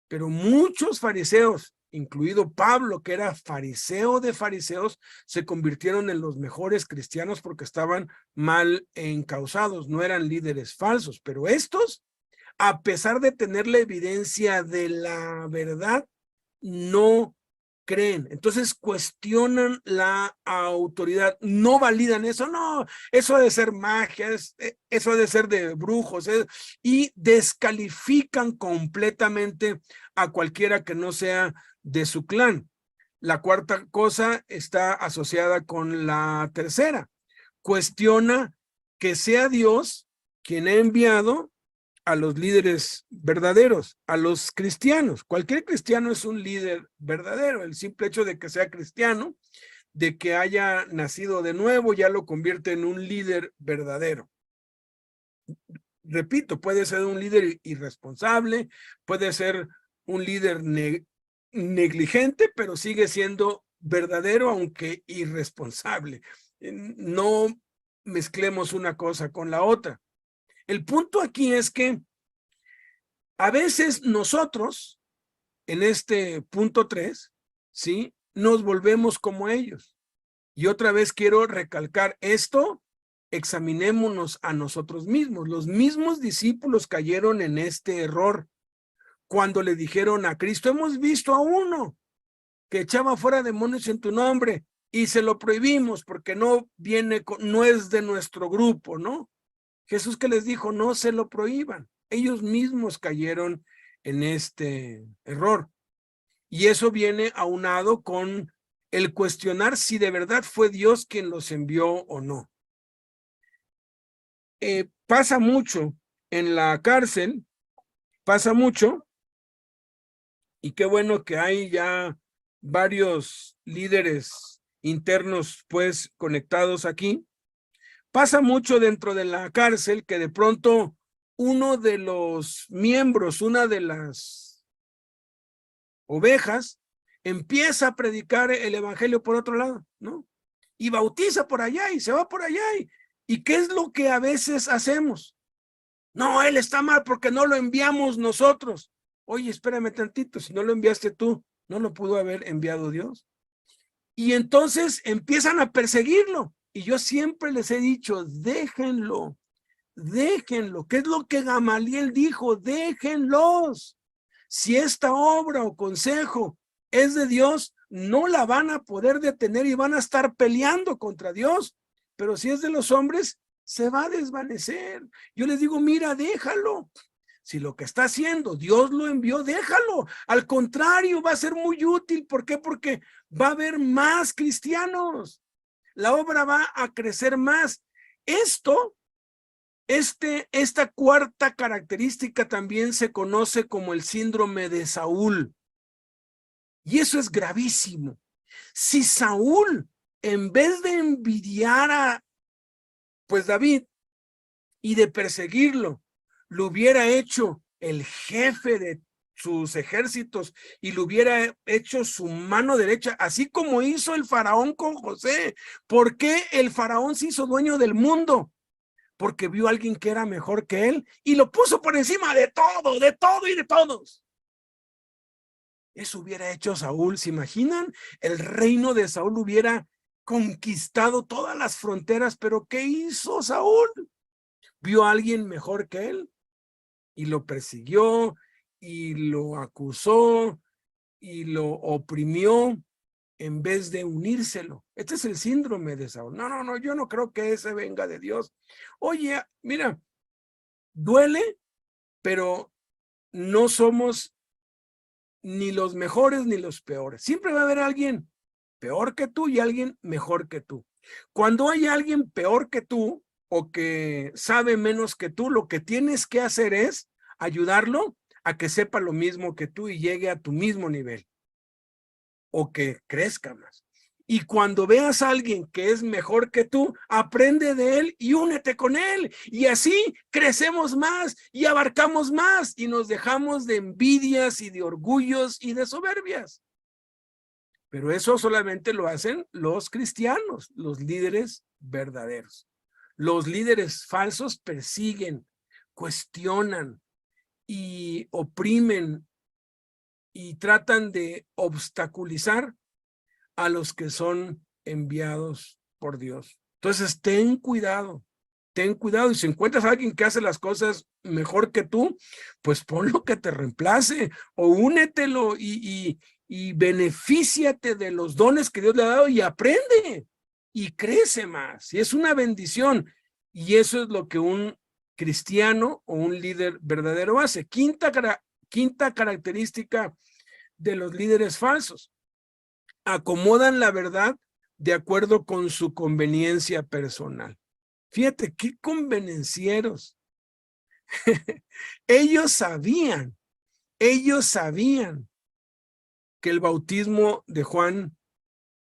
pero muchos fariseos, incluido Pablo, que era fariseo de fariseos, se convirtieron en los mejores cristianos porque estaban mal encausados, no eran líderes falsos. Pero estos, a pesar de tener la evidencia de la verdad, no creen. Entonces cuestionan la autoridad, no validan eso, no, eso ha de ser magia, eso ha de ser de brujos, y descalifican completamente a cualquiera que no sea de su clan. La cuarta cosa está asociada con la tercera. Cuestiona que sea Dios quien ha enviado a los líderes verdaderos, a los cristianos. Cualquier cristiano es un líder verdadero. El simple hecho de que sea cristiano, de que haya nacido de nuevo, ya lo convierte en un líder verdadero. Repito, puede ser un líder irresponsable, puede ser un líder negligente, pero sigue siendo verdadero, aunque irresponsable. No mezclemos una cosa con la otra. El punto aquí es que a veces nosotros, en este punto 3, ¿sí?, nos volvemos como ellos. Y otra vez quiero recalcar esto, examinémonos a nosotros mismos. Los mismos discípulos cayeron en este error cuando le dijeron a Cristo, hemos visto a uno que echaba fuera demonios en tu nombre y se lo prohibimos porque no es de nuestro grupo, ¿no? Jesús que les dijo, no se lo prohíban. Ellos mismos cayeron en este error. Y eso viene aunado con el cuestionar si de verdad fue Dios quien los envió o no. Pasa mucho en la cárcel, pasa mucho, y qué bueno que hay ya varios líderes internos pues conectados aquí. Pasa mucho dentro de la cárcel que de pronto uno de los miembros, una de las ovejas, empieza a predicar el evangelio por otro lado, ¿no? Y bautiza por allá y se va por allá. ¿Y qué es lo que a veces hacemos? No, él está mal porque no lo enviamos nosotros. Oye, espérame tantito, si no lo enviaste tú, ¿no lo pudo haber enviado Dios? Y entonces empiezan a perseguirlo. Y yo siempre les he dicho, déjenlo, déjenlo. ¿Qué es lo que Gamaliel dijo? Déjenlos. Si esta obra o consejo es de Dios, no la van a poder detener y van a estar peleando contra Dios. Pero si es de los hombres, se va a desvanecer. Yo les digo, mira, déjalo. Si lo que está haciendo, Dios lo envió, déjalo. Al contrario, va a ser muy útil. ¿Por qué? Porque va a haber más cristianos. La obra va a crecer más. Esta cuarta característica también se conoce como el síndrome de Saúl. Y eso es gravísimo. Si Saúl, en vez de envidiar a David y de perseguirlo, lo hubiera hecho el jefe de sus ejércitos y lo hubiera hecho su mano derecha, así como hizo el faraón con José. ¿Por qué el faraón se hizo dueño del mundo? Porque vio a alguien que era mejor que él y lo puso por encima de todo y de todos. Eso hubiera hecho Saúl. ¿Se imaginan? El reino de Saúl hubiera conquistado todas las fronteras, pero ¿qué hizo Saúl? Vio a alguien mejor que él y lo persiguió y lo acusó y lo oprimió en vez de unírselo. Este es el síndrome de Saúl. No, yo no creo que ese venga de Dios. Oye, mira, duele, pero no somos ni los mejores ni los peores. Siempre va a haber alguien peor que tú y alguien mejor que tú. Cuando hay alguien peor que tú o que sabe menos que tú, lo que tienes que hacer es ayudarlo a que sepa lo mismo que tú y llegue a tu mismo nivel o que crezca más. Y cuando veas a alguien que es mejor que tú, aprende de él y únete con él. Y así crecemos más y abarcamos más y nos dejamos de envidias y de orgullos y de soberbias. Pero eso solamente lo hacen los cristianos, los líderes verdaderos. Los líderes falsos persiguen, cuestionan y oprimen y tratan de obstaculizar a los que son enviados por Dios. Entonces, ten cuidado. Y si encuentras a alguien que hace las cosas mejor que tú, pues ponlo que te reemplace o únetelo y benefíciate de los dones que Dios le ha dado y aprende y crece más. Y es una bendición. Y eso es lo que un cristiano o un líder verdadero hace. Quinta característica de los líderes falsos: acomodan la verdad de acuerdo con su conveniencia personal. Fíjate, qué convenencieros. Ellos sabían que el bautismo de Juan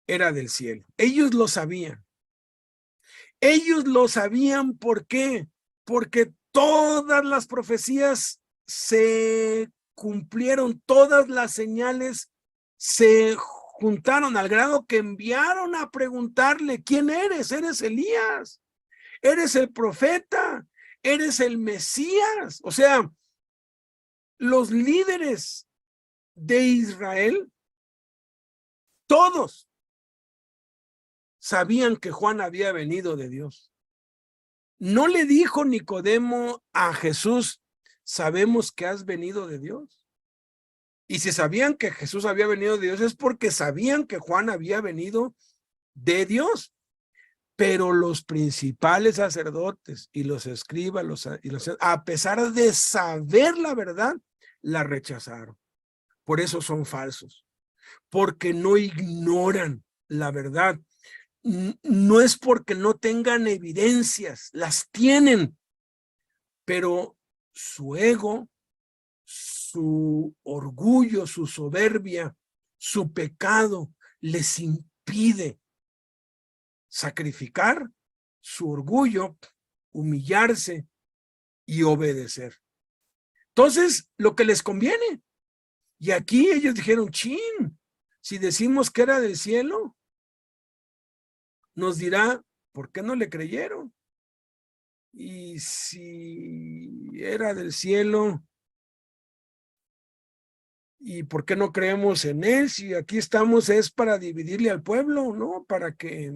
era del cielo. Ellos lo sabían. ¿Por qué? Porque todas las profecías se cumplieron, todas las señales se juntaron al grado que enviaron a preguntarle: ¿quién eres? ¿Eres Elías? ¿Eres el profeta? ¿Eres el Mesías? O sea, los líderes de Israel, todos sabían que Juan había venido de Dios. No le dijo Nicodemo a Jesús: sabemos que has venido de Dios. Y si sabían que Jesús había venido de Dios, es porque sabían que Juan había venido de Dios. Pero los principales sacerdotes y los escribas, a pesar de saber la verdad, la rechazaron. Por eso son falsos, porque no ignoran la verdad. No es porque no tengan evidencias, las tienen, pero su ego, su orgullo, su soberbia, su pecado les impide sacrificar su orgullo, humillarse y obedecer. Entonces, lo que les conviene. Y aquí ellos dijeron: chin, si decimos que era del cielo, nos dirá, ¿por qué no le creyeron? Y si era del cielo, ¿y por qué no creemos en él? Si aquí estamos es para dividirle al pueblo, ¿no? Para que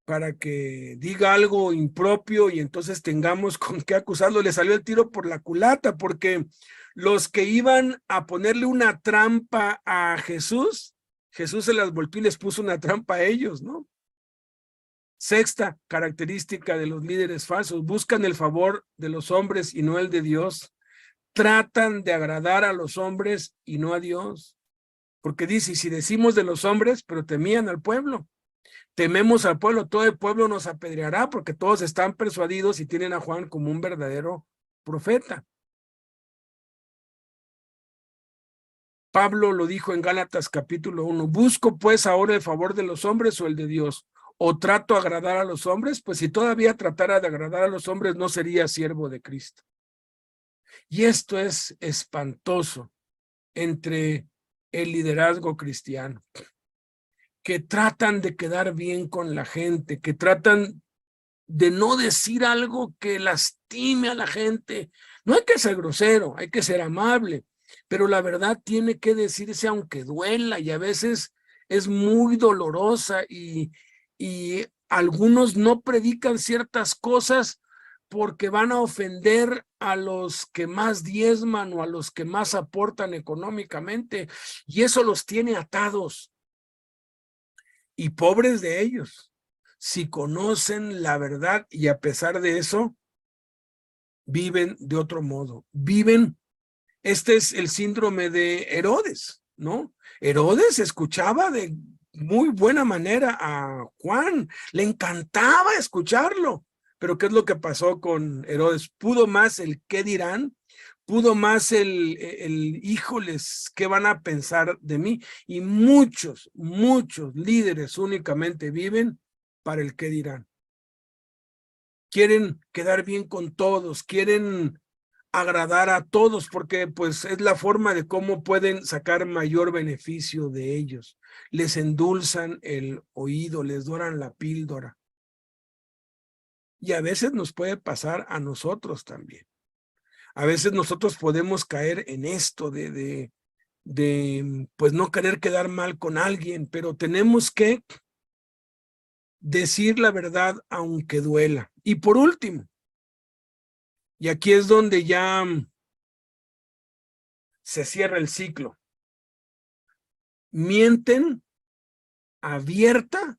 para que diga algo impropio y entonces tengamos con qué acusarlo. Le salió el tiro por la culata, porque los que iban a ponerle una trampa a Jesús, Jesús se las volteó y les puso una trampa a ellos, ¿no? Sexta característica de los líderes falsos: buscan el favor de los hombres y no el de Dios. Tratan de agradar a los hombres y no a Dios. Porque dice, si decimos de los hombres, pero temían al pueblo. Tememos al pueblo, todo el pueblo nos apedreará, porque todos están persuadidos y tienen a Juan como un verdadero profeta. Pablo lo dijo en Gálatas capítulo 1, busco pues ahora el favor de los hombres o el de Dios, o trato de agradar a los hombres, pues si todavía tratara de agradar a los hombres no sería siervo de Cristo. Y esto es espantoso entre el liderazgo cristiano, que tratan de quedar bien con la gente, que tratan de no decir algo que lastime a la gente. No hay que ser grosero, hay que ser amable, pero la verdad tiene que decirse aunque duela, y a veces es muy dolorosa, y algunos no predican ciertas cosas porque van a ofender a los que más diezman o a los que más aportan económicamente, y eso los tiene atados. Y pobres de ellos, si conocen la verdad y a pesar de eso, viven de otro modo. Viven, este es el síndrome de Herodes, ¿no? Herodes escuchaba de muy buena manera a Juan, le encantaba escucharlo. Pero ¿qué es lo que pasó con Herodes? Pudo más el qué dirán, pudo más el híjoles, ¿qué van a pensar de mí? Y muchos líderes únicamente viven para el qué dirán. Quieren quedar bien con todos, quieren agradar a todos, porque pues es la forma de cómo pueden sacar mayor beneficio de ellos. Les endulzan el oído, les doran la píldora. Y a veces nos puede pasar a nosotros también. A veces nosotros podemos caer en esto de pues no querer quedar mal con alguien, pero tenemos que decir la verdad aunque duela. Y por último, y aquí es donde ya se cierra el ciclo, mienten abierta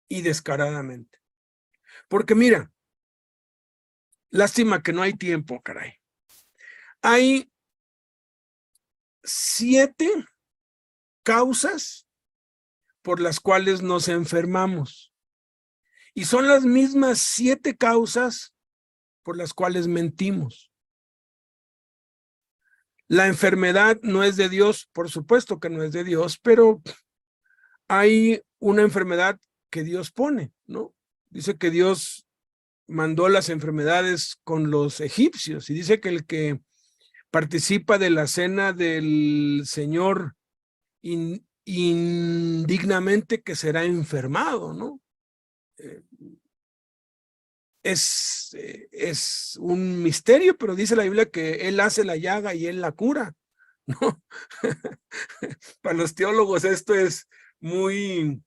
y descaradamente. Porque mira, lástima que no hay tiempo, caray. Hay 7 causas por las cuales nos enfermamos. Y son las mismas 7 causas por las cuales mentimos. La enfermedad no es de Dios, por supuesto que no es de Dios, pero hay una enfermedad que Dios pone, ¿no? Dice que Dios mandó las enfermedades con los egipcios, y dice que el que participa de la cena del Señor indignamente que será enfermado, ¿no? Es un misterio, pero dice la Biblia que Él hace la llaga y Él la cura, ¿no? Para los teólogos esto es muy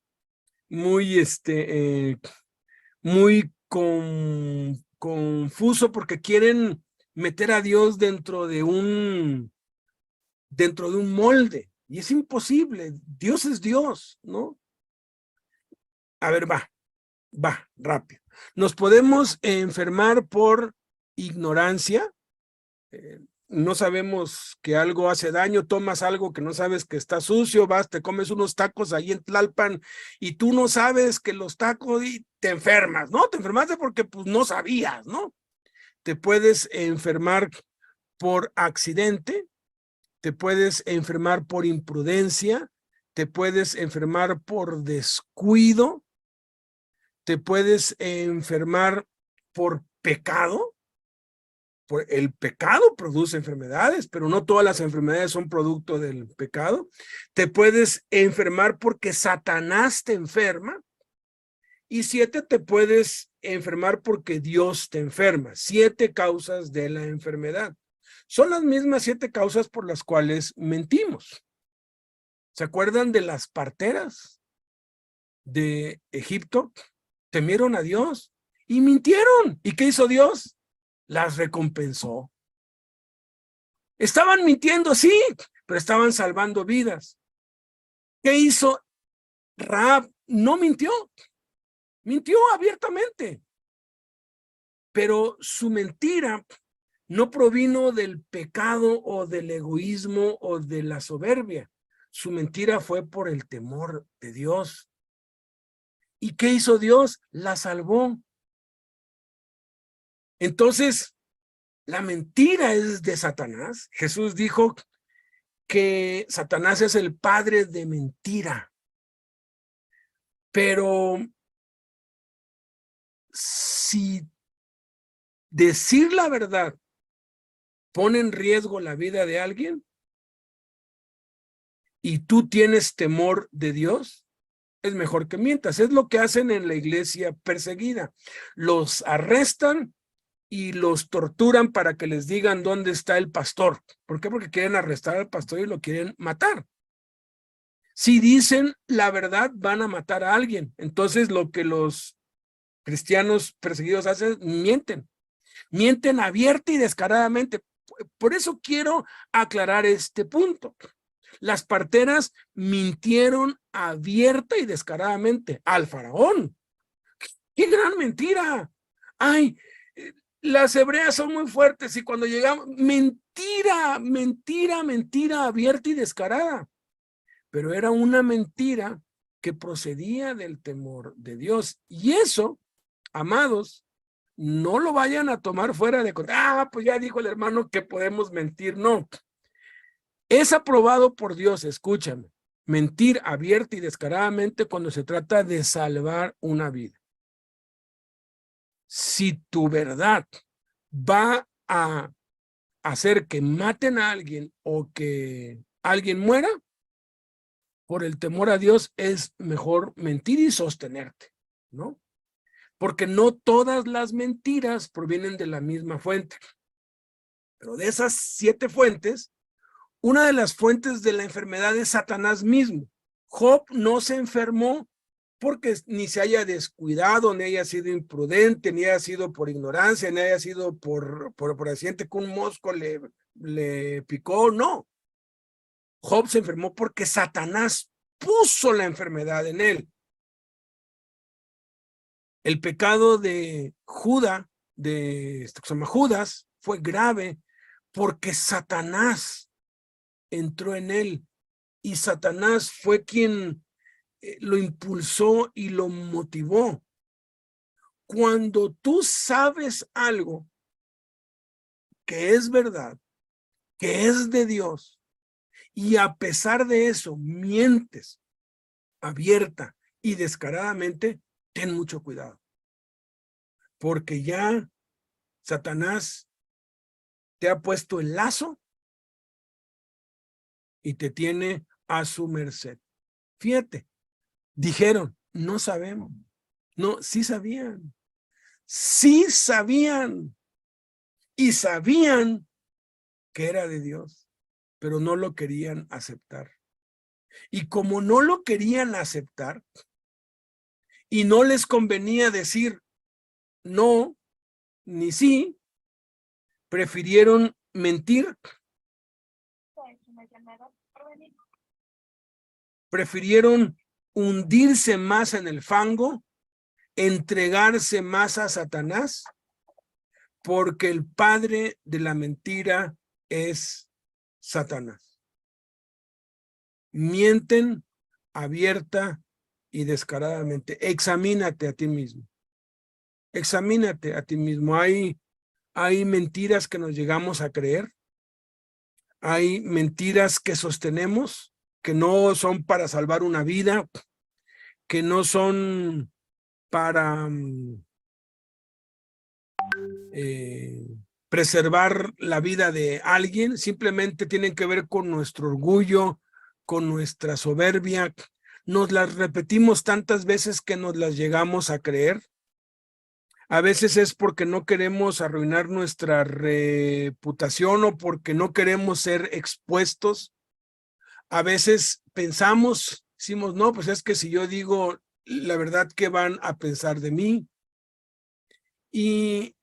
confuso, porque quieren meter a Dios dentro de un molde, y es imposible. Dios es Dios, ¿no? A ver, va rápido. Nos podemos enfermar por ignorancia. No sabemos que algo hace daño, tomas algo que no sabes que está sucio, vas, te comes unos tacos ahí en Tlalpan y tú no sabes que los tacos, y te enfermas, ¿no? Te enfermaste porque pues no sabías, ¿no? Te puedes enfermar por accidente, te puedes enfermar por imprudencia, te puedes enfermar por descuido, te puedes enfermar por pecado. El pecado produce enfermedades, pero no todas las enfermedades son producto del pecado. Te puedes enfermar porque Satanás te enferma. Y 7, te puedes enfermar porque Dios te enferma. 7 causas de la enfermedad. Son las mismas 7 causas por las cuales mentimos. ¿Se acuerdan de las parteras? de Egipto temieron a Dios y mintieron. ¿Y qué hizo Dios? Las recompensó. Estaban mintiendo, sí, pero estaban salvando vidas. ¿Qué hizo Rahab? No mintió, mintió abiertamente, pero su mentira no provino del pecado o del egoísmo o de la soberbia. Su mentira fue por el temor de Dios. ¿Y qué hizo Dios? La salvó. Entonces, la mentira es de Satanás. Jesús dijo que Satanás es el padre de mentira. Pero si decir la verdad pone en riesgo la vida de alguien y tú tienes temor de Dios, es mejor que mientas. Es lo que hacen en la iglesia perseguida. Los arrestan y los torturan para que les digan dónde está el pastor. ¿Por qué? Porque quieren arrestar al pastor y lo quieren matar. Si dicen la verdad, van a matar a alguien. Entonces, lo que los cristianos perseguidos hacen, mienten. Mienten abierta y descaradamente. Por eso quiero aclarar este punto. Las parteras mintieron abierta y descaradamente al faraón. ¡Qué gran mentira! ¡Ay! Las hebreas son muy fuertes y cuando llegamos, mentira, mentira, mentira abierta y descarada. Pero era una mentira que procedía del temor de Dios. Y eso, amados, no lo vayan a tomar fuera de contexto. Ah, pues ya dijo el hermano que podemos mentir. No. Es aprobado por Dios, escúchame, mentir abierta y descaradamente cuando se trata de salvar una vida. Si tu verdad va a hacer que maten a alguien o que alguien muera, por el temor a Dios es mejor mentir y sostenerte, ¿no? Porque no todas las mentiras provienen de la misma fuente. Pero de esas 7 fuentes, una de las fuentes de la enfermedad es Satanás mismo. Job no se enfermó porque ni se haya descuidado, ni haya sido imprudente, ni haya sido por ignorancia, ni haya sido por accidente que un mosco le picó, no. Job se enfermó porque Satanás puso la enfermedad en él. El pecado de Judas, fue grave porque Satanás entró en él y Satanás fue quien lo impulsó y lo motivó. Cuando tú sabes algo que es verdad, que es de Dios, y a pesar de eso mientes abierta y descaradamente, ten mucho cuidado. Porque ya Satanás te ha puesto el lazo y te tiene a su merced. Fíjate, dijeron, no sabemos. No, sí sabían. Sí sabían. Y sabían que era de Dios, pero no lo querían aceptar. Y como no lo querían aceptar y no les convenía decir no ni sí, prefirieron mentir, prefirieron hundirse más en el fango, entregarse más a Satanás, porque el padre de la mentira es Satanás. Mienten abierta y descaradamente. Examínate a ti mismo. Examínate a ti mismo. Hay mentiras que nos llegamos a creer. Hay mentiras que sostenemos, que no son para salvar una vida, que no son para preservar la vida de alguien, simplemente tienen que ver con nuestro orgullo, con nuestra soberbia. Nos las repetimos tantas veces que nos las llegamos a creer. A veces es porque no queremos arruinar nuestra reputación o porque no queremos ser expuestos. A veces pensamos, decimos, no, pues es que si yo digo la verdad, ¿qué van a pensar de mí? Y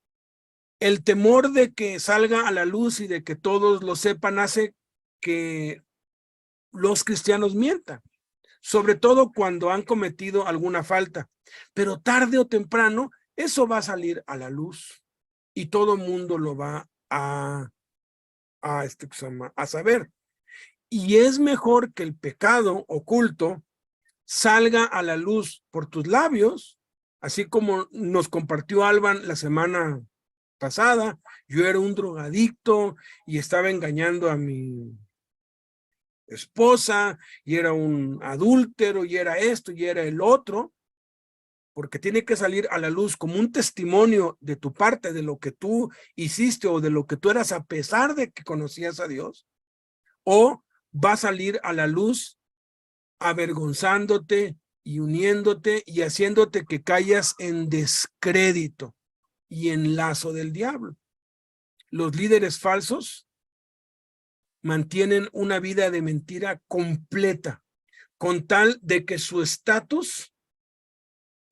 el temor de que salga a la luz y de que todos lo sepan hace que los cristianos mientan, sobre todo cuando han cometido alguna falta. Pero tarde o temprano eso va a salir a la luz y todo el mundo lo va a saber. Y es mejor que el pecado oculto salga a la luz por tus labios, así como nos compartió Alban la semana pasada. Yo era un drogadicto y estaba engañando a mi esposa y era un adúltero y era esto y era el otro, porque tiene que salir a la luz como un testimonio de tu parte, de lo que tú hiciste o de lo que tú eras a pesar de que conocías a Dios, o va a salir a la luz avergonzándote y uniéndote y haciéndote que caigas en descrédito y en lazo del diablo. Los líderes falsos mantienen una vida de mentira completa, con tal de que su estatus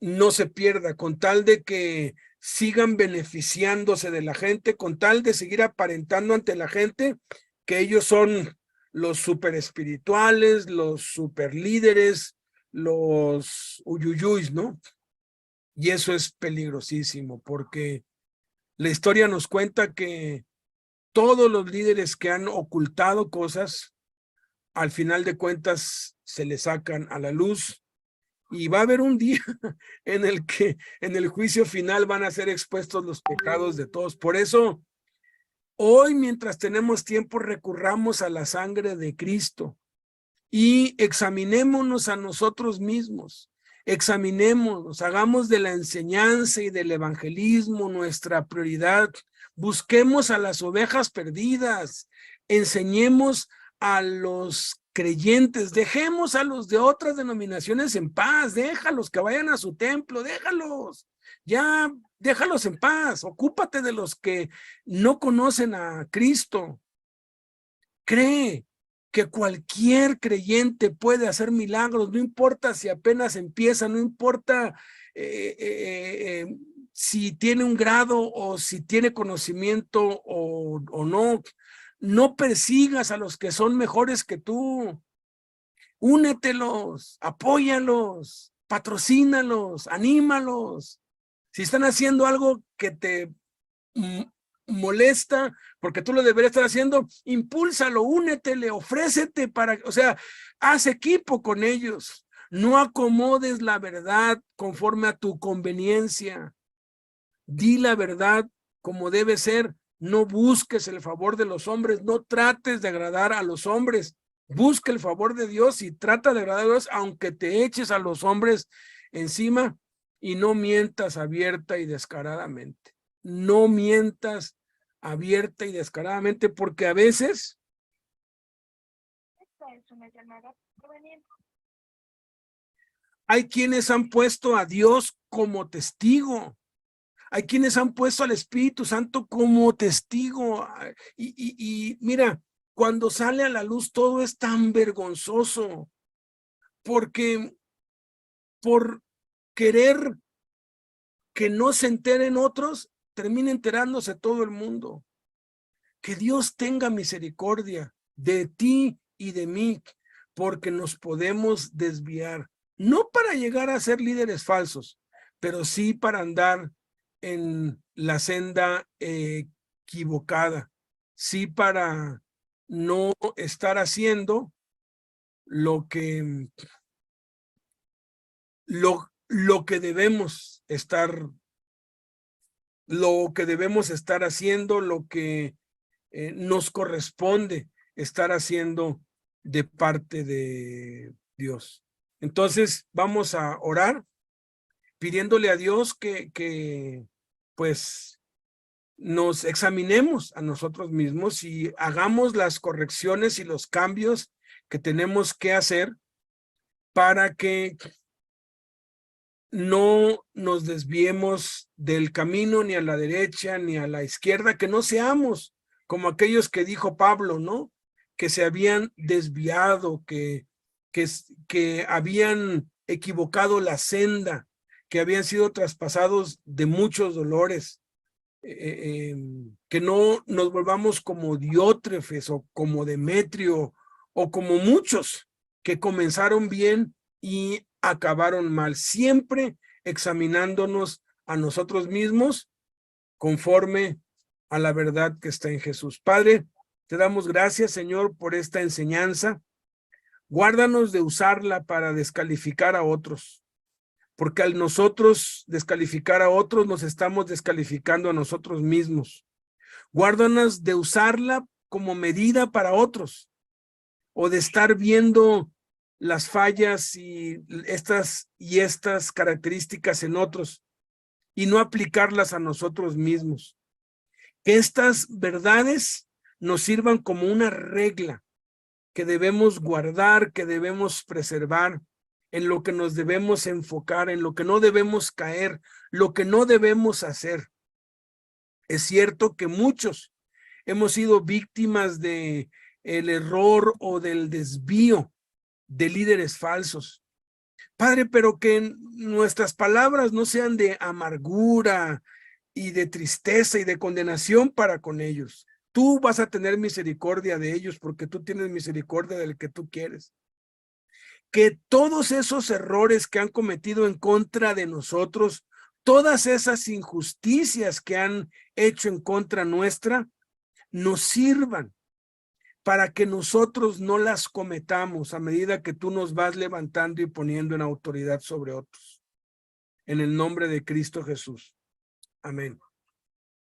no se pierda, con tal de que sigan beneficiándose de la gente, con tal de seguir aparentando ante la gente que ellos son los super espirituales, los super líderes, los uyuyuys, ¿no? Y eso es peligrosísimo, porque la historia nos cuenta que todos los líderes que han ocultado cosas, al final de cuentas se les sacan a la luz, y va a haber un día en el que en el juicio final van a ser expuestos los pecados de todos. Por eso, hoy, mientras tenemos tiempo, recurramos a la sangre de Cristo y examinémonos a nosotros mismos. Examinémonos, hagamos de la enseñanza y del evangelismo nuestra prioridad. Busquemos a las ovejas perdidas, enseñemos a los creyentes, dejemos a los de otras denominaciones en paz, déjalos que vayan a su templo, déjalos, ya, déjalos en paz, ocúpate de los que no conocen a Cristo. Cree que cualquier creyente puede hacer milagros, no importa si apenas empieza, no importa si tiene un grado o si tiene conocimiento o no. No persigas a los que son mejores que tú. Únetelos, apóyalos, patrocínalos, anímalos. Si están haciendo algo que te molesta, porque tú lo deberías estar haciendo, impúlsalo, únetele, ofrécete para, o sea, haz equipo con ellos. No acomodes la verdad conforme a tu conveniencia. Di la verdad como debe ser. No busques el favor de los hombres, no trates de agradar a los hombres. Busca el favor de Dios y trata de agradar a Dios, aunque te eches a los hombres encima, y no mientas abierta y descaradamente. No mientas abierta y descaradamente, porque a veces hay quienes han puesto a Dios como testigo. Hay quienes han puesto al Espíritu Santo como testigo. Y mira, cuando sale a la luz todo es tan vergonzoso, porque por querer que no se enteren otros, termina enterándose todo el mundo. Que Dios tenga misericordia de ti y de mí, porque nos podemos desviar, no para llegar a ser líderes falsos, pero sí para andar en la senda equivocada, sí para no estar haciendo lo que debemos estar, haciendo, lo que nos corresponde estar haciendo de parte de Dios. Entonces vamos a orar pidiéndole a Dios que pues nos examinemos a nosotros mismos y hagamos las correcciones y los cambios que tenemos que hacer para que no nos desviemos del camino ni a la derecha ni a la izquierda, que no seamos como aquellos que dijo Pablo, ¿no? Que se habían desviado, que habían equivocado la senda, que habían sido traspasados de muchos dolores, que no nos volvamos como Diótrefes o como Demetrio o como muchos que comenzaron bien y acabaron mal, siempre examinándonos a nosotros mismos conforme a la verdad que está en Jesús. Padre, te damos gracias, Señor, por esta enseñanza. Guárdanos de usarla para descalificar a otros, porque al nosotros descalificar a otros nos estamos descalificando a nosotros mismos. Guárdanos de usarla como medida para otros, o de estar viendo las fallas y estas características en otros y no aplicarlas a nosotros mismos. Que estas verdades nos sirvan como una regla que debemos guardar, que debemos preservar, en lo que nos debemos enfocar, en lo que no debemos caer, lo que no debemos hacer. Es cierto que muchos hemos sido víctimas de el error o del desvío de líderes falsos. Padre, pero que nuestras palabras no sean de amargura y de tristeza y de condenación para con ellos. Tú vas a tener misericordia de ellos porque tú tienes misericordia del que tú quieres. Que todos esos errores que han cometido en contra de nosotros, todas esas injusticias que han hecho en contra nuestra, nos sirvan para que nosotros no las cometamos a medida que tú nos vas levantando y poniendo en autoridad sobre otros. En el nombre de Cristo Jesús. Amén.